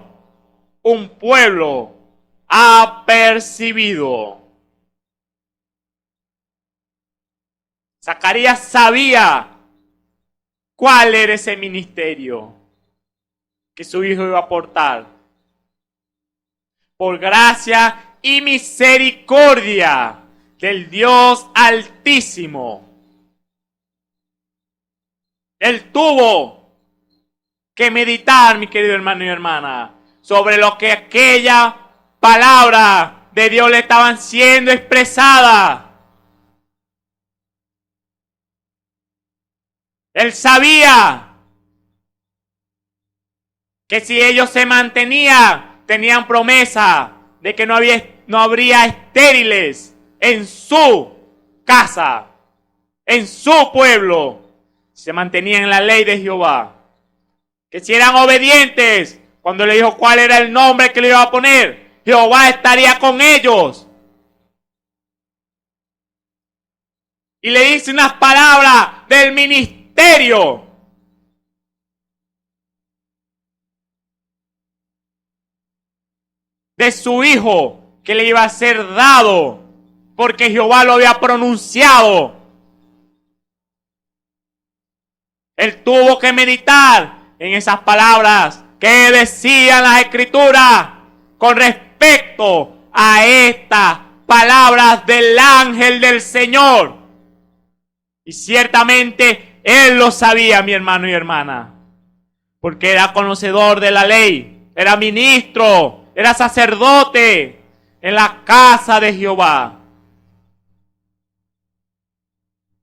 un pueblo apercibido. Zacarías sabía cuál era ese ministerio que su hijo iba a aportar. Por gracia y misericordia del Dios Altísimo, él tuvo que meditar, mi querido hermano y hermana, sobre lo que aquella palabra de Dios le estaban siendo expresada. Él sabía que si ellos se mantenían, tenían promesa de que no habría estériles en su casa, en su pueblo. Se mantenían en la ley de Jehová. Que si eran obedientes, cuando le dijo cuál era el nombre que le iba a poner, Jehová estaría con ellos. Y le dice unas palabras del ministerio. De su hijo que le iba a ser dado, porque Jehová lo había pronunciado. Él tuvo que meditar en esas palabras que decían las Escrituras con respecto a estas palabras del ángel del Señor. Y ciertamente él lo sabía, mi hermano y hermana, porque era conocedor de la ley, era ministro, era sacerdote en la casa de Jehová.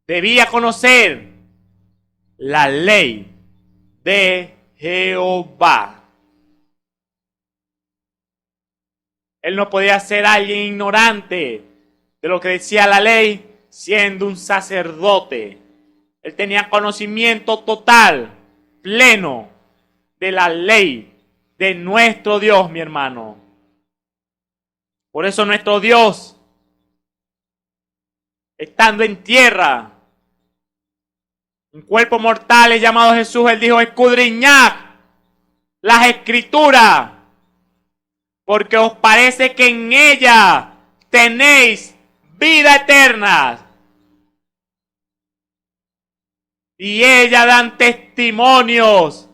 Debía conocer la ley de Jehová. Él no podía ser alguien ignorante de lo que decía la ley, siendo un sacerdote. Él tenía conocimiento total, pleno, de la ley de nuestro Dios, mi hermano. Por eso nuestro Dios, estando en tierra, un cuerpo mortal llamado Jesús, él dijo: escudriñad las Escrituras, porque os parece que en ella tenéis vida eterna. Y ellas dan testimonios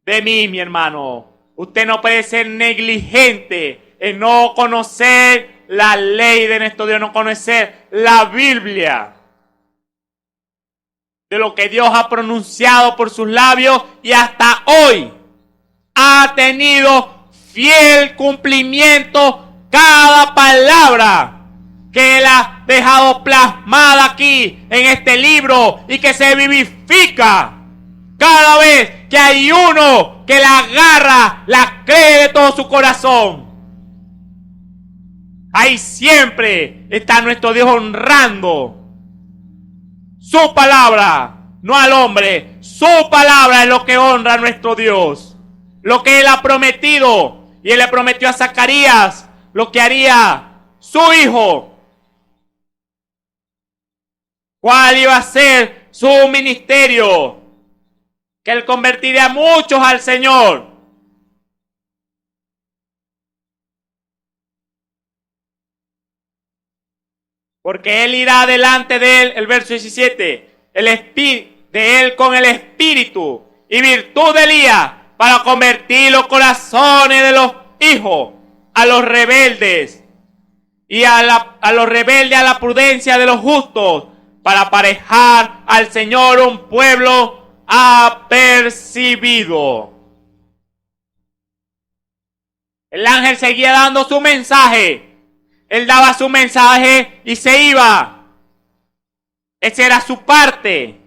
de mí, mi hermano. Usted no puede ser negligente en no conocer la ley de nuestro Dios, no conocer la Biblia, de lo que Dios ha pronunciado por sus labios y hasta hoy ha tenido fiel cumplimiento cada palabra que Él ha dejado plasmada aquí en este libro y que se vivifica cada vez que hay uno que la agarra, la cree de todo su corazón. Ahí siempre está nuestro Dios honrando su palabra, no al hombre. Su palabra es lo que honra a nuestro Dios. Lo que Él ha prometido. Y Él le prometió a Zacarías lo que haría su hijo. ¿Cuál iba a ser su ministerio? Que Él convertiría a muchos al Señor. Porque Él irá delante de él, el verso 17, de él con el espíritu y virtud de Elías, para convertir los corazones de los hijos a los rebeldes y a los rebeldes a la prudencia de los justos, para aparejar al Señor un pueblo apercibido. El ángel seguía dando su mensaje. Él daba su mensaje y se iba. Esa era su parte.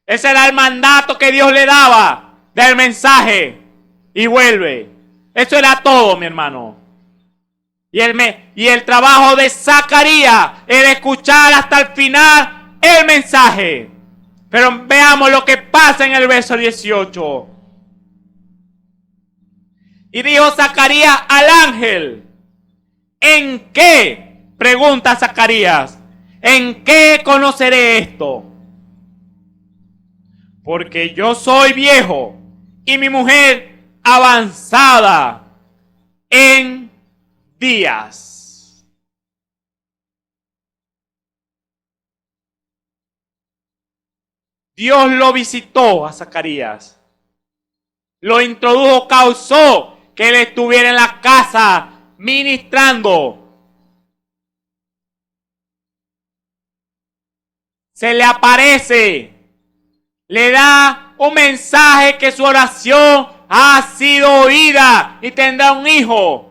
Ese era el mandato que Dios le daba del mensaje. Y vuelve. Eso era todo, mi hermano. Y el trabajo de Zacarías era escuchar hasta el final el mensaje. Pero veamos lo que pasa en el verso 18. Y dijo Zacarías al ángel: ¿en qué? Pregunta Zacarías: ¿en qué conoceré esto? Porque yo soy viejo y mi mujer avanzada en días. Dios lo visitó a Zacarías. Lo introdujo, causó que él estuviera en la casa ministrando. Se le aparece, le da un mensaje que su oración ha sido oída y tendrá un hijo.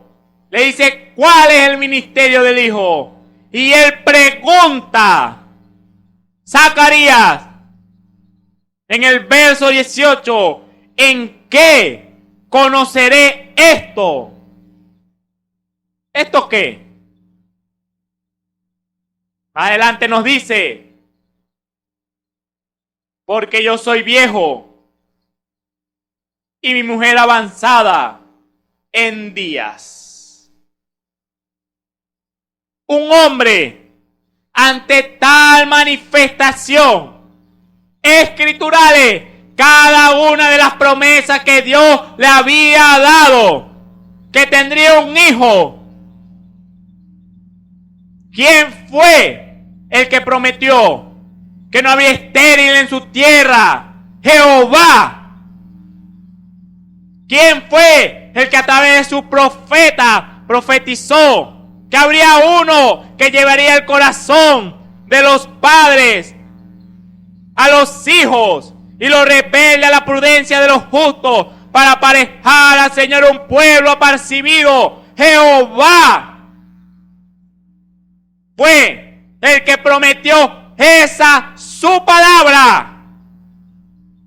Le dice cuál es el ministerio del hijo. Y él pregunta, Zacarías, en el verso 18, ¿en qué conoceré esto? ¿Esto qué? Adelante nos dice: porque yo soy viejo y mi mujer avanzada en días. Un hombre ante tal manifestación escriturales, cada una de las promesas que Dios le había dado, que tendría un hijo. ¿Quién fue el que prometió que no había estéril en su tierra? Jehová. ¿Quién fue el que a través de su profeta profetizó que habría uno que llevaría el corazón de los padres a los hijos y los rebeldes a la prudencia de los justos, para aparejar al Señor un pueblo apercibido? Jehová fue el que prometió esa su palabra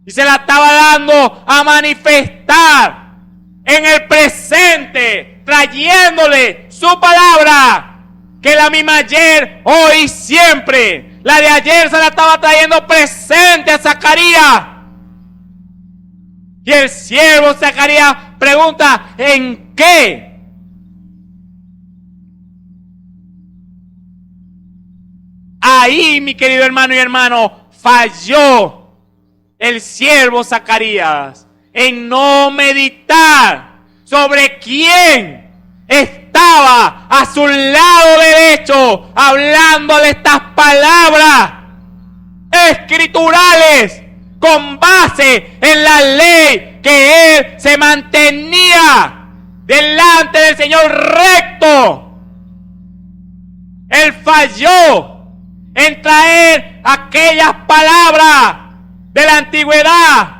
y se la estaba dando a manifestar en el presente, trayéndole su palabra, que la misma ayer, hoy y siempre. La de ayer se la estaba trayendo presente a Zacarías. Y el siervo Zacarías pregunta: ¿en qué? Ahí, mi querido hermano y hermano, falló el siervo Zacarías en no meditar sobre quién estaba a su lado derecho, hablándole estas palabras escriturales con base en la ley, que él se mantenía delante del Señor recto. Él falló en traer aquellas palabras de la antigüedad,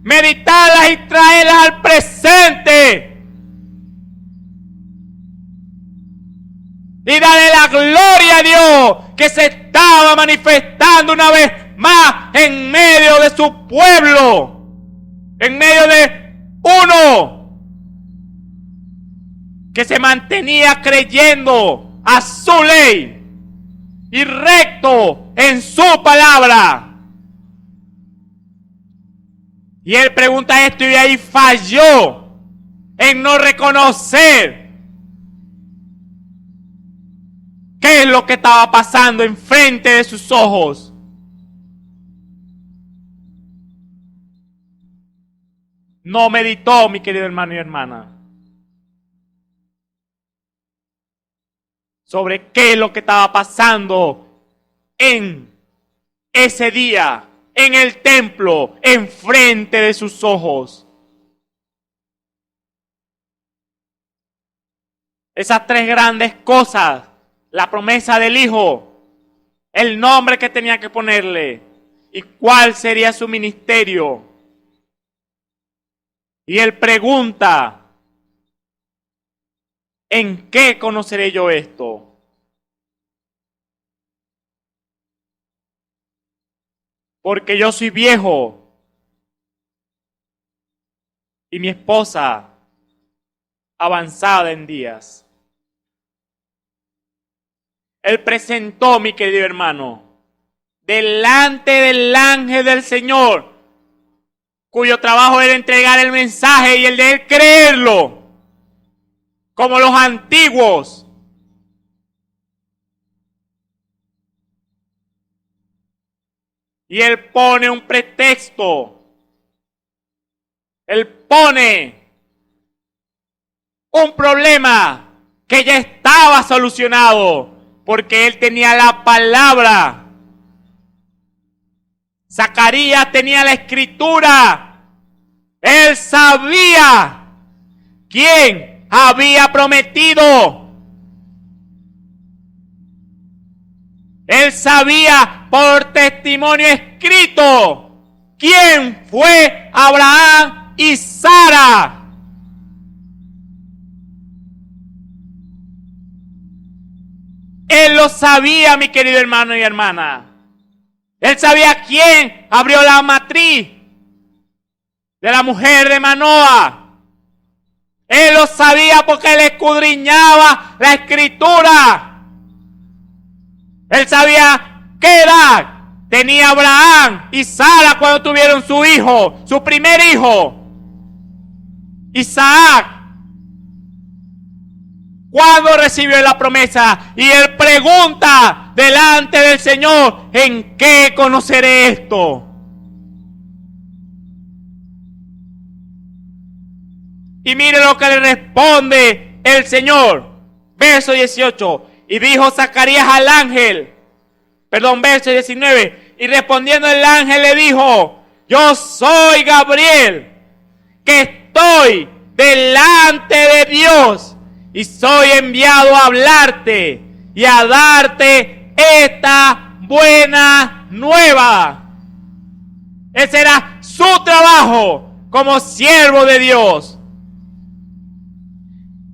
meditarlas y traerlas al presente. Y darle la gloria a Dios, que se estaba manifestando una vez más en medio de su pueblo, en medio de uno que se mantenía creyendo a su ley y recto en su palabra. Y él pregunta esto, y ahí falló en no reconocer qué es lo que estaba pasando enfrente de sus ojos. No meditó, mi querido hermano y hermana, sobre qué es lo que estaba pasando en ese día, en el templo, enfrente de sus ojos. Esas tres grandes cosas, la promesa del Hijo, el nombre que tenía que ponerle y cuál sería su ministerio. Y él pregunta, ¿en qué conoceré yo esto? Porque yo soy viejo y mi esposa avanzada en días. Él presentó, mi querido hermano, delante del ángel del Señor, cuyo trabajo era entregar el mensaje y el de él creerlo, como los antiguos. Y él pone un pretexto. Él pone un problema que ya estaba solucionado, porque él tenía la palabra. Zacarías tenía la escritura. Él sabía quién había prometido. Él sabía por testimonio escrito quién fue Abraham y Sara. Él lo sabía, mi querido hermano y hermana. Él sabía quién abrió la matriz de la mujer de Manoa. Él lo sabía porque él escudriñaba la escritura. Él sabía qué edad tenía Abraham y Sara cuando tuvieron su hijo, su primer hijo, Isaac. Cuando recibió la promesa, y él pregunta delante del Señor, ¿en qué conoceré esto? Y mire lo que le responde el Señor. Verso 18. Y dijo Zacarías al ángel, verso 19. Y respondiendo el ángel le dijo, yo soy Gabriel, que estoy delante de Dios. Y soy enviado a hablarte y a darte esta buena nueva. Ese era su trabajo como siervo de Dios.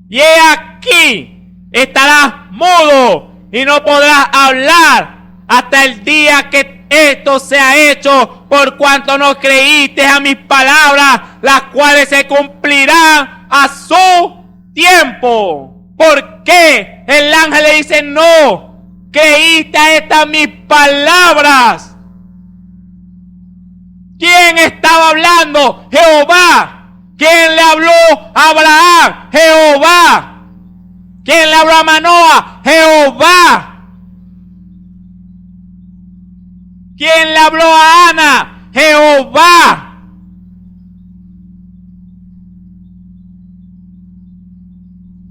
Y he aquí, estarás mudo y no podrás hablar hasta el día que esto sea hecho, por cuanto no creíste a mis palabras, las cuales se cumplirán a su tiempo. ¿Por qué? El ángel le dice, no creíste a estas mis palabras. ¿Quién estaba hablando? Jehová. ¿Quién le habló a Abraham? Jehová. ¿Quién le habló a Manoa? Jehová. ¿Quién le habló a Ana? Jehová.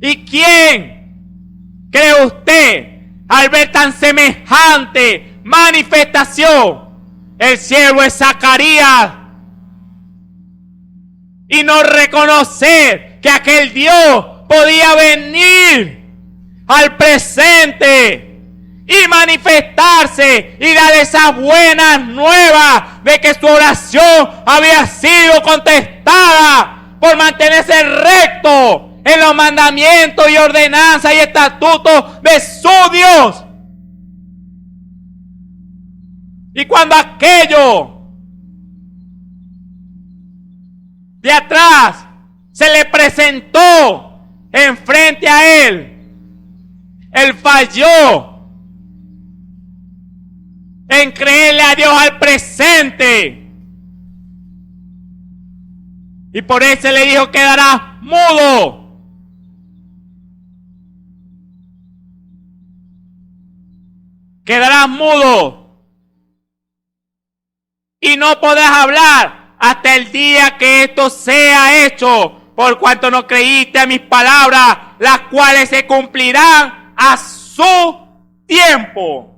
¿Y quién cree usted al ver tan semejante manifestación? El siervo es Zacarías. Y no reconocer que aquel Dios podía venir al presente y manifestarse y dar esas buenas nuevas de que su oración había sido contestada por mantenerse recto en los mandamientos y ordenanzas y estatutos de su Dios. Y cuando aquello de atrás se le presentó enfrente a él, él falló en creerle a Dios al presente. Y por eso le dijo, quedarás mudo. Quedarás mudo y no podrás hablar hasta el día que esto sea hecho, por cuanto no creíste a mis palabras, las cuales se cumplirán a su tiempo.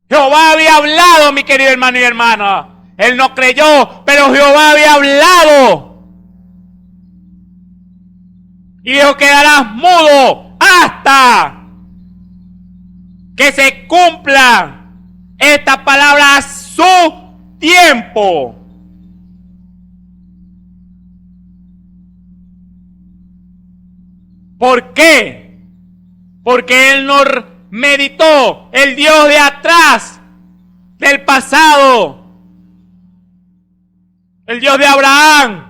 Jehová había hablado, mi querido hermano y hermana. Él no creyó, pero Jehová había hablado. Y dijo: quedarás mudo hasta que se cumpla esta palabra a su tiempo. ¿Por qué? Porque él no meditó el Dios de atrás, del pasado, el Dios de Abraham,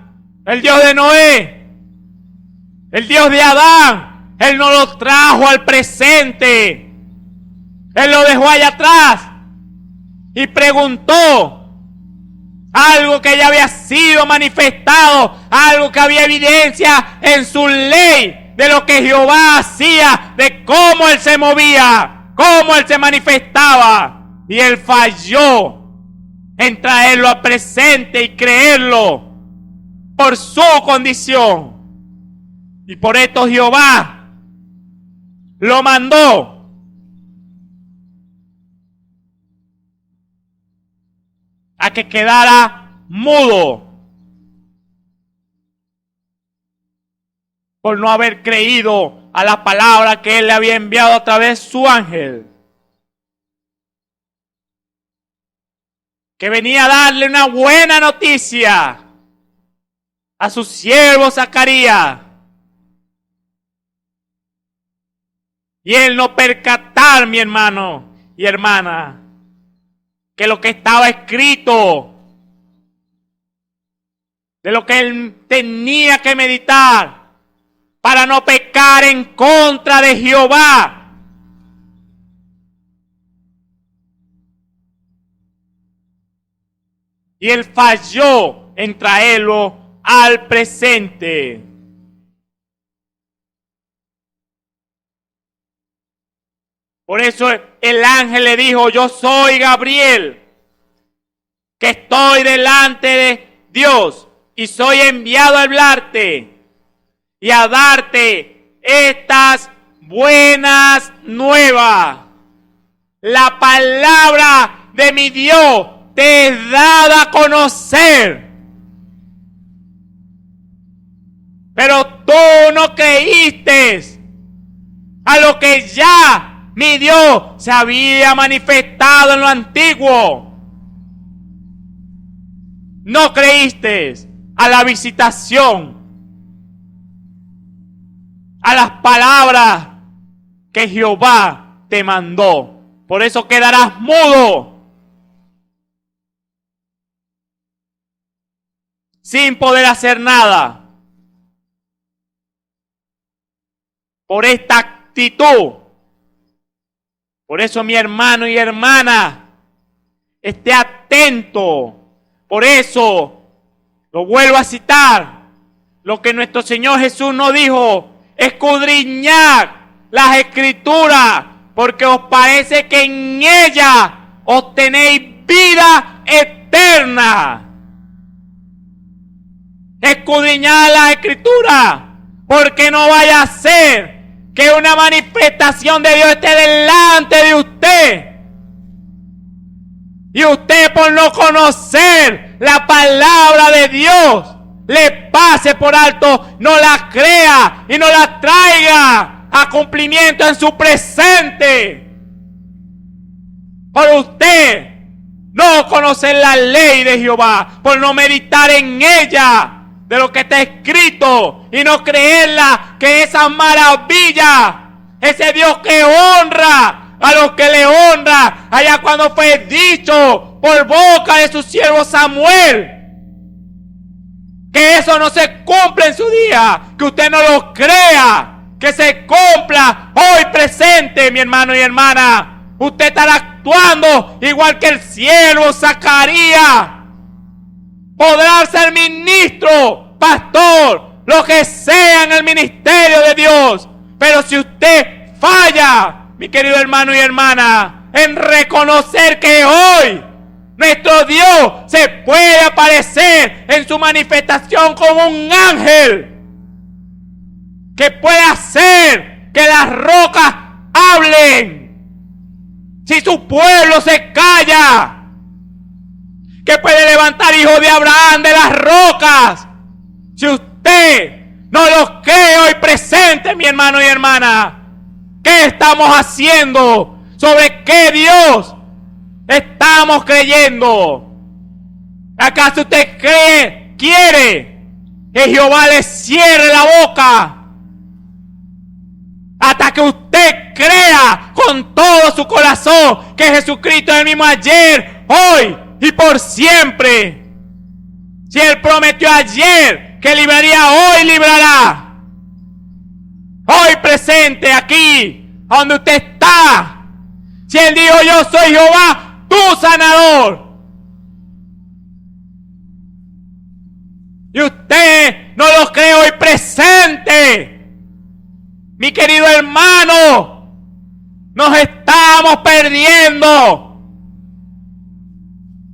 el Dios de Noé, el Dios de Adán. Él no lo trajo al presente. Él lo dejó allá atrás y preguntó algo que ya había sido manifestado, algo que había evidencia en su ley de lo que Jehová hacía, de cómo él se movía, cómo él se manifestaba. Y él falló en traerlo al presente y creerlo por su condición. Y por esto Jehová lo mandó a que quedara mudo por no haber creído a la palabra que él le había enviado a través de su ángel, que venía a darle una buena noticia a su siervo Zacarías. Y él no percatar, mi hermano y hermana, que lo que estaba escrito, de lo que él tenía que meditar para no pecar en contra de Jehová. Y él falló en traerlo al presente. Por eso el ángel le dijo: yo soy Gabriel, que estoy delante de Dios y soy enviado a hablarte y a darte estas buenas nuevas. La palabra de mi Dios te es dada a conocer, pero tú no creíste a lo que ya mi Dios se había manifestado en lo antiguo. No creíste a la visitación, a las palabras que Jehová te mandó. Por eso quedarás mudo, sin poder hacer nada. Por esta actitud. Por eso, mi hermano y hermana, esté atento. Por eso, lo vuelvo a citar, lo que nuestro Señor Jesús nos dijo: escudriñad las Escrituras, porque os parece que en ellas obtenéis vida eterna. Escudriñad las Escrituras, porque no vaya a ser que una manifestación de Dios esté delante de usted y usted, por no conocer la palabra de Dios, le pase por alto, no la crea y no la traiga a cumplimiento en su presente. Por usted no conocer la ley de Jehová, por no meditar en ella, de lo que está escrito, y no creerla, que esa maravilla, ese Dios que honra a los que le honra, allá cuando fue dicho por boca de su siervo Samuel, que eso no se cumple en su día, que usted no lo crea, que se cumpla hoy presente, mi hermano y hermana. Usted estará actuando igual que el siervo Zacarías. Podrá ser ministro, pastor, lo que sea en el ministerio de Dios, pero si usted falla, mi querido hermano y hermana, en reconocer que hoy nuestro Dios se puede aparecer en su manifestación como un ángel, que puede hacer que las rocas hablen si su pueblo se calla, que puede levantar hijos de Abraham de las rocas si usted no los cree hoy presente, mi hermano y hermana. ¿Qué estamos haciendo? ¿Sobre qué Dios estamos creyendo? ¿Acaso usted quiere que Jehová le cierre la boca hasta que usted crea con todo su corazón que Jesucristo es el mismo ayer, hoy y por siempre? Si Él prometió ayer que libraría, hoy librará. Hoy presente aquí, donde usted está. Si Él dijo, yo soy Jehová, tu sanador. Y usted no lo cree hoy presente. Mi querido hermano, nos estamos perdiendo.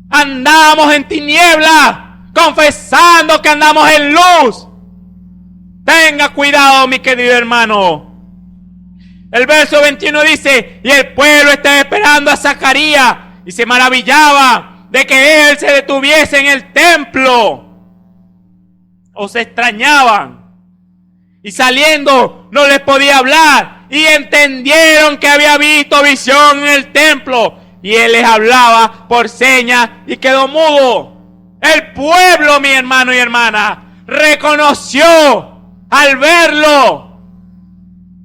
Andamos en tinieblas, confesando que andamos en luz. Tenga cuidado, mi querido hermano. El verso 21 dice, y el pueblo estaba esperando a Zacarías y se maravillaba de que él se detuviese en el templo. O se extrañaban. Y saliendo no les podía hablar. Y entendieron que había visto visión en el templo. Y él les hablaba por señas y quedó mudo. El pueblo, mi hermano y hermana, reconoció al verlo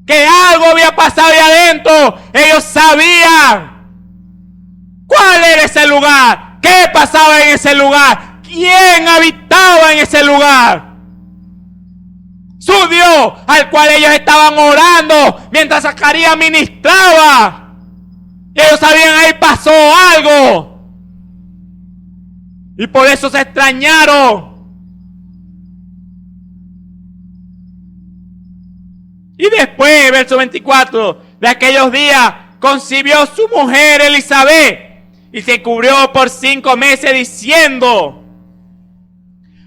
que algo había pasado ahí adentro. Ellos sabían cuál era ese lugar, qué pasaba en ese lugar, quién habitaba en ese lugar. Su Dios, al cual ellos estaban orando mientras Zacarías ministraba. Y ellos sabían, ahí pasó algo. Y por eso se extrañaron. Y después, verso 24, de aquellos días concibió su mujer Elizabeth y se cubrió por 5 meses diciendo,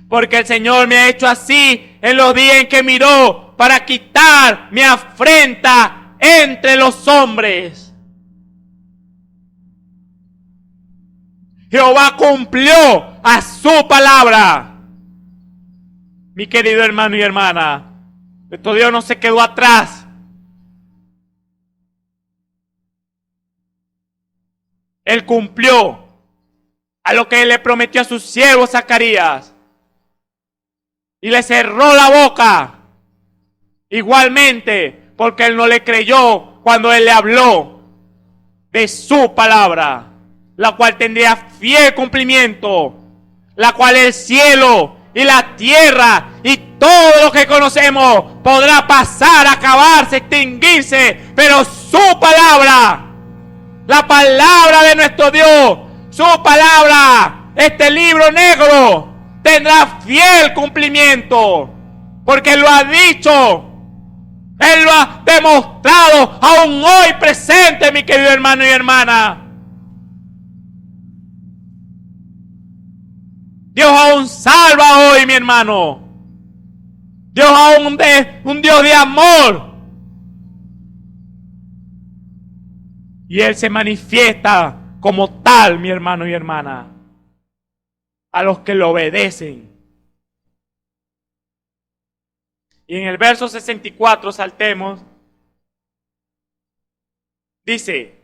porque el Señor me ha hecho así en los días en que miró para quitar mi afrenta entre los hombres. Jehová cumplió a su palabra. Mi querido hermano y hermana, nuestro Dios no se quedó atrás. Él cumplió a lo que Él le prometió a su siervo Zacarías. Y le cerró la boca. Igualmente, porque Él no le creyó cuando Él le habló de su palabra, la cual tendría fiel cumplimiento, la cual el cielo y la tierra y todo lo que conocemos podrá pasar, acabarse, extinguirse, pero su palabra, la palabra de nuestro Dios, su palabra, este libro negro, tendrá fiel cumplimiento, porque Él lo ha dicho, Él lo ha demostrado aún hoy presente, mi querido hermano y hermana. Dios aún salva hoy, mi hermano. Dios aún es un Dios de amor. Y Él se manifiesta como tal, mi hermano y hermana, a los que lo obedecen. Y en el verso 64 saltemos. Dice,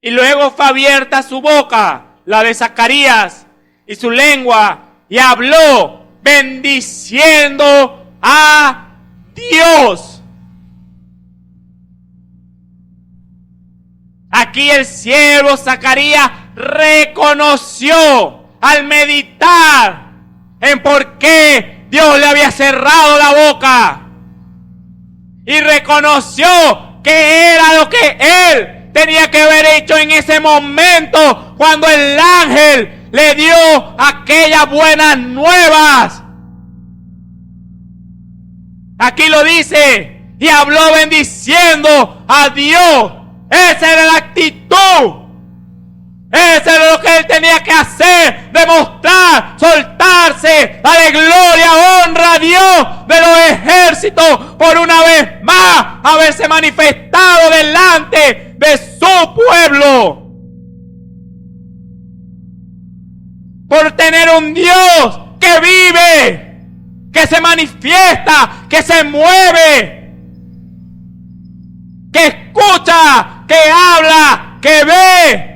y luego fue abierta su boca, la de Zacarías, y su lengua, y habló bendiciendo a Dios. Aquí el siervo Zacarías reconoció al meditar en por qué Dios le había cerrado la boca. Y reconoció que era lo que él tenía que haber hecho en ese momento cuando el ángel le dio aquellas buenas nuevas. Aquí lo dice, y habló bendiciendo a Dios. Esa era la actitud. Eso era lo que él tenía que hacer, demostrar, soltarse, darle gloria, honra a Dios de los ejércitos por una vez más haberse manifestado delante de su pueblo. Por tener un Dios que vive, que se manifiesta, que se mueve, que escucha, que habla, que ve,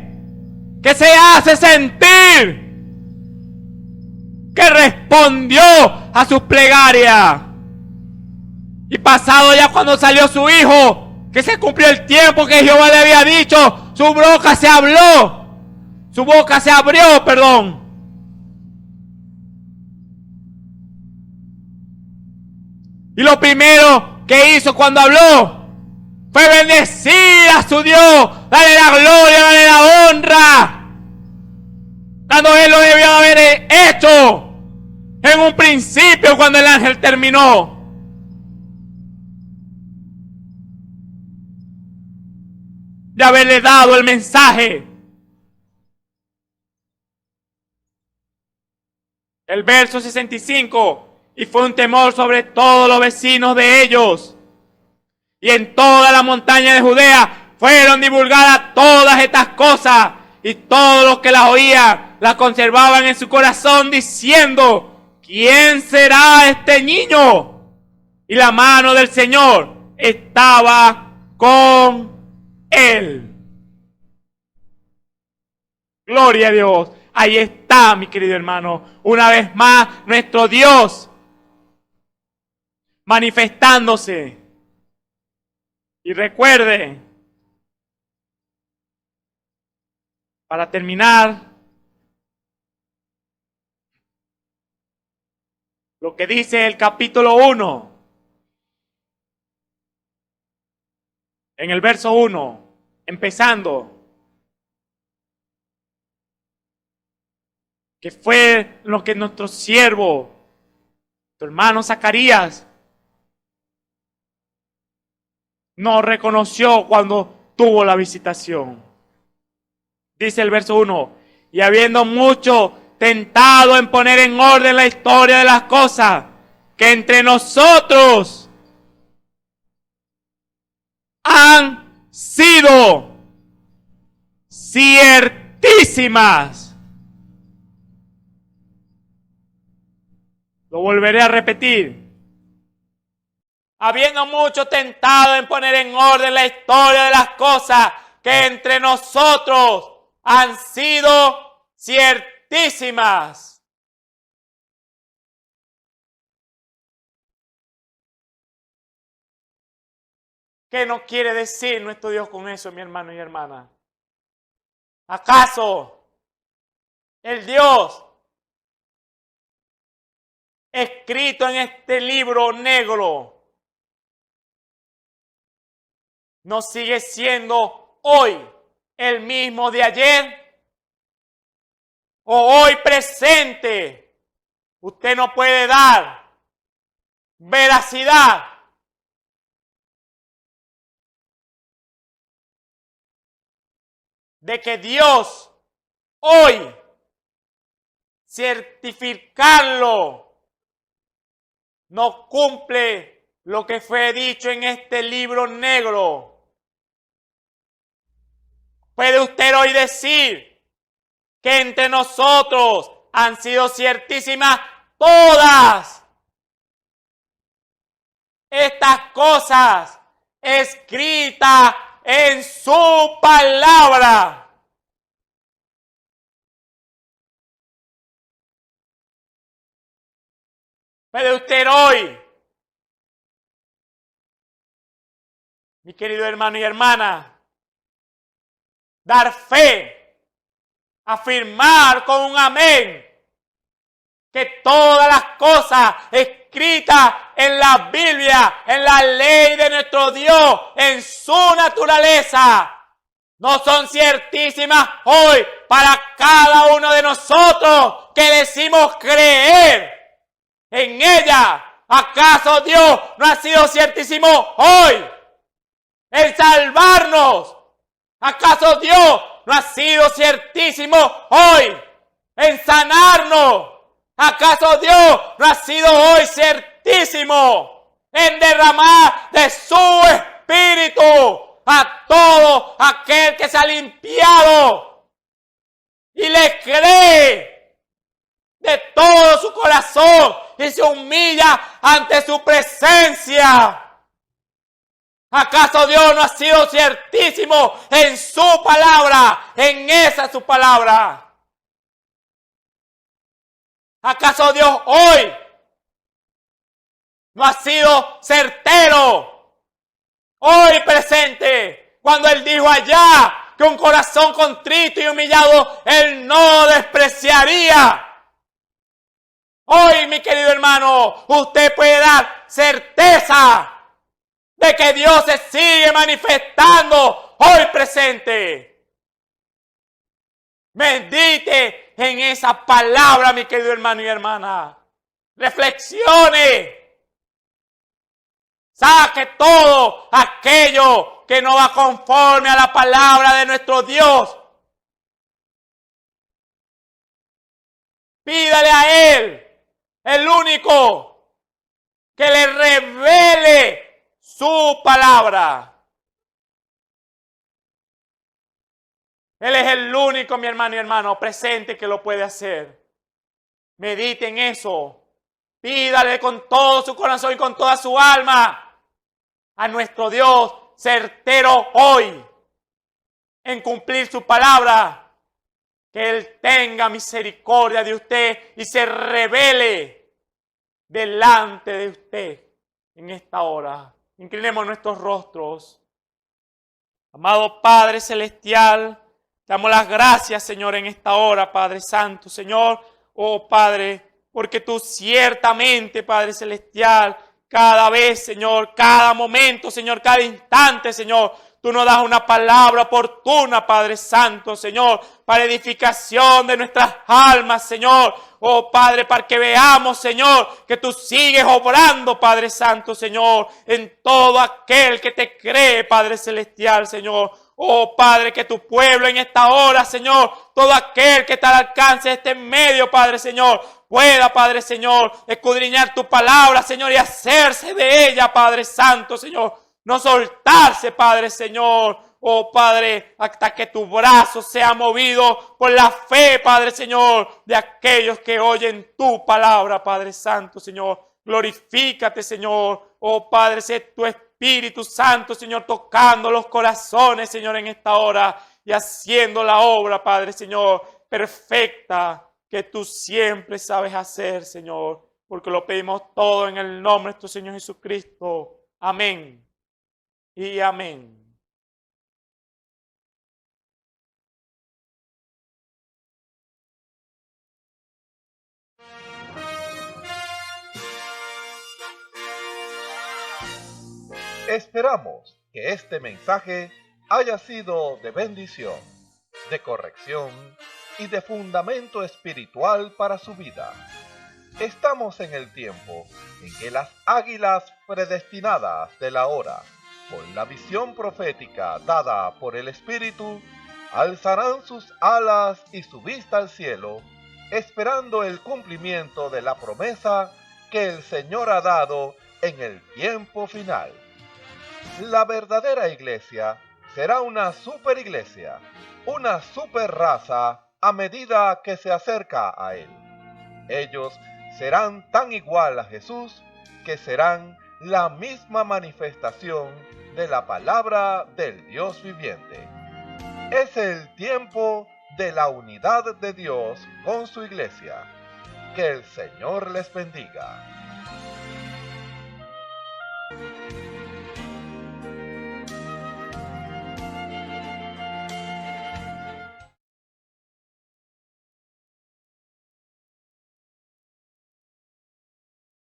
que se hace sentir, que respondió a sus plegarias. Y pasado ya cuando salió su hijo, que se cumplió el tiempo que Jehová le había dicho, su boca se abrió, su boca se abrió, perdón. Y lo primero que hizo cuando habló fue bendecir a su Dios, darle la gloria, darle la honra, cuando él lo debió haber hecho en un principio cuando el ángel terminó. De haberle dado el mensaje. El verso 65. Y fue un temor sobre todos los vecinos de ellos. Y en toda la montaña de Judea fueron divulgadas todas estas cosas. Y todos los que las oían las conservaban en su corazón diciendo: ¿quién será este niño? Y la mano del Señor estaba con él. Gloria a Dios. Ahí está, mi querido hermano, una vez más nuestro Dios manifestándose. Y recuerde, para terminar, lo que dice el capítulo 1, en el verso 1, empezando, que fue lo que nuestro siervo, tu hermano Zacarías, no reconoció cuando tuvo la visitación. Dice el verso 1, y habiendo mucho tentado en poner en orden la historia de las cosas que entre nosotros han sido ciertísimas. Lo volveré a repetir. Habiendo mucho tentado en poner en orden la historia de las cosas que entre nosotros han sido ciertísimas. ¿Qué nos quiere decir nuestro Dios con eso, mi hermano y hermana? ¿Acaso el Dios escrito en este libro negro no sigue siendo hoy el mismo de ayer? ¿O hoy presente? Usted no puede dar veracidad de que Dios hoy certificarlo no cumple lo que fue dicho en este libro negro. ¿Puede usted hoy decir que entre nosotros han sido ciertísimas todas estas cosas escritas en su palabra? ¿Puede usted hoy, mi querido hermano y hermana, dar fe, afirmar con un amén que todas las cosas escritas en la Biblia, en la ley de nuestro Dios, en su naturaleza, no son ciertísimas hoy para cada uno de nosotros que decimos creer en ella? ¿Acaso Dios no ha sido ciertísimo hoy en salvarnos? ¿Acaso Dios no ha sido ciertísimo hoy en sanarnos? ¿Acaso Dios no ha sido hoy ciertísimo en derramar de su Espíritu a todo aquel que se ha limpiado y le cree de todo su corazón y se humilla ante su presencia. ¿Acaso Dios no ha sido ciertísimo en su palabra? En esa su palabra. ¿Acaso Dios hoy no ha sido certero? Hoy presente, cuando Él dijo allá que un corazón contrito y humillado Él no despreciaría. Hoy, mi querido hermano, usted puede dar certeza de que Dios se sigue manifestando hoy presente. Medite en esa palabra, mi querido hermano y hermana. Reflexione. Saque todo aquello que no va conforme a la palabra de nuestro Dios. Pídale a Él, el único, que le revele su palabra. Él es el único, mi hermano y hermano, presente que lo puede hacer. Medite en eso. Pídale con todo su corazón y con toda su alma a nuestro Dios certero hoy en cumplir su palabra. Que Él tenga misericordia de usted y se revele delante de usted en esta hora. Inclinemos nuestros rostros. Amado Padre Celestial, te damos las gracias, Señor, en esta hora, Padre Santo, Señor. Oh, Padre, porque tú ciertamente, Padre Celestial, cada vez, Señor, cada momento, Señor, cada instante, Señor, tú nos das una palabra oportuna, Padre Santo, Señor, para edificación de nuestras almas, Señor. Oh, Padre, para que veamos, Señor, que tú sigues obrando, Padre Santo, Señor, en todo aquel que te cree, Padre Celestial, Señor. Oh, Padre, que tu pueblo en esta hora, Señor, todo aquel que está al alcance de este medio, Padre, Señor, pueda, Padre, Señor, escudriñar tu palabra, Señor, y hacerse de ella, Padre Santo, Señor. No soltarse, Padre, Señor. Oh, Padre, hasta que tu brazo sea movido por la fe, Padre, Señor, de aquellos que oyen tu palabra, Padre Santo, Señor. Glorifícate, Señor. Oh, Padre, sé tu Espíritu Santo, Señor, tocando los corazones, Señor, en esta hora y haciendo la obra, Padre, Señor, perfecta que tú siempre sabes hacer, Señor, porque lo pedimos todo en el nombre de nuestro Señor Jesucristo. Amén y amén. Esperamos que este mensaje haya sido de bendición, de corrección y de fundamento espiritual para su vida. Estamos en el tiempo en que las águilas predestinadas de la hora, con la visión profética dada por el Espíritu, alzarán sus alas y su vista al cielo, esperando el cumplimiento de la promesa que el Señor ha dado en el tiempo final. La verdadera iglesia será una superiglesia, una superraza a medida que se acerca a Él. Ellos serán tan igual a Jesús que serán la misma manifestación de la palabra del Dios viviente. Es el tiempo de la unidad de Dios con su iglesia. Que el Señor les bendiga.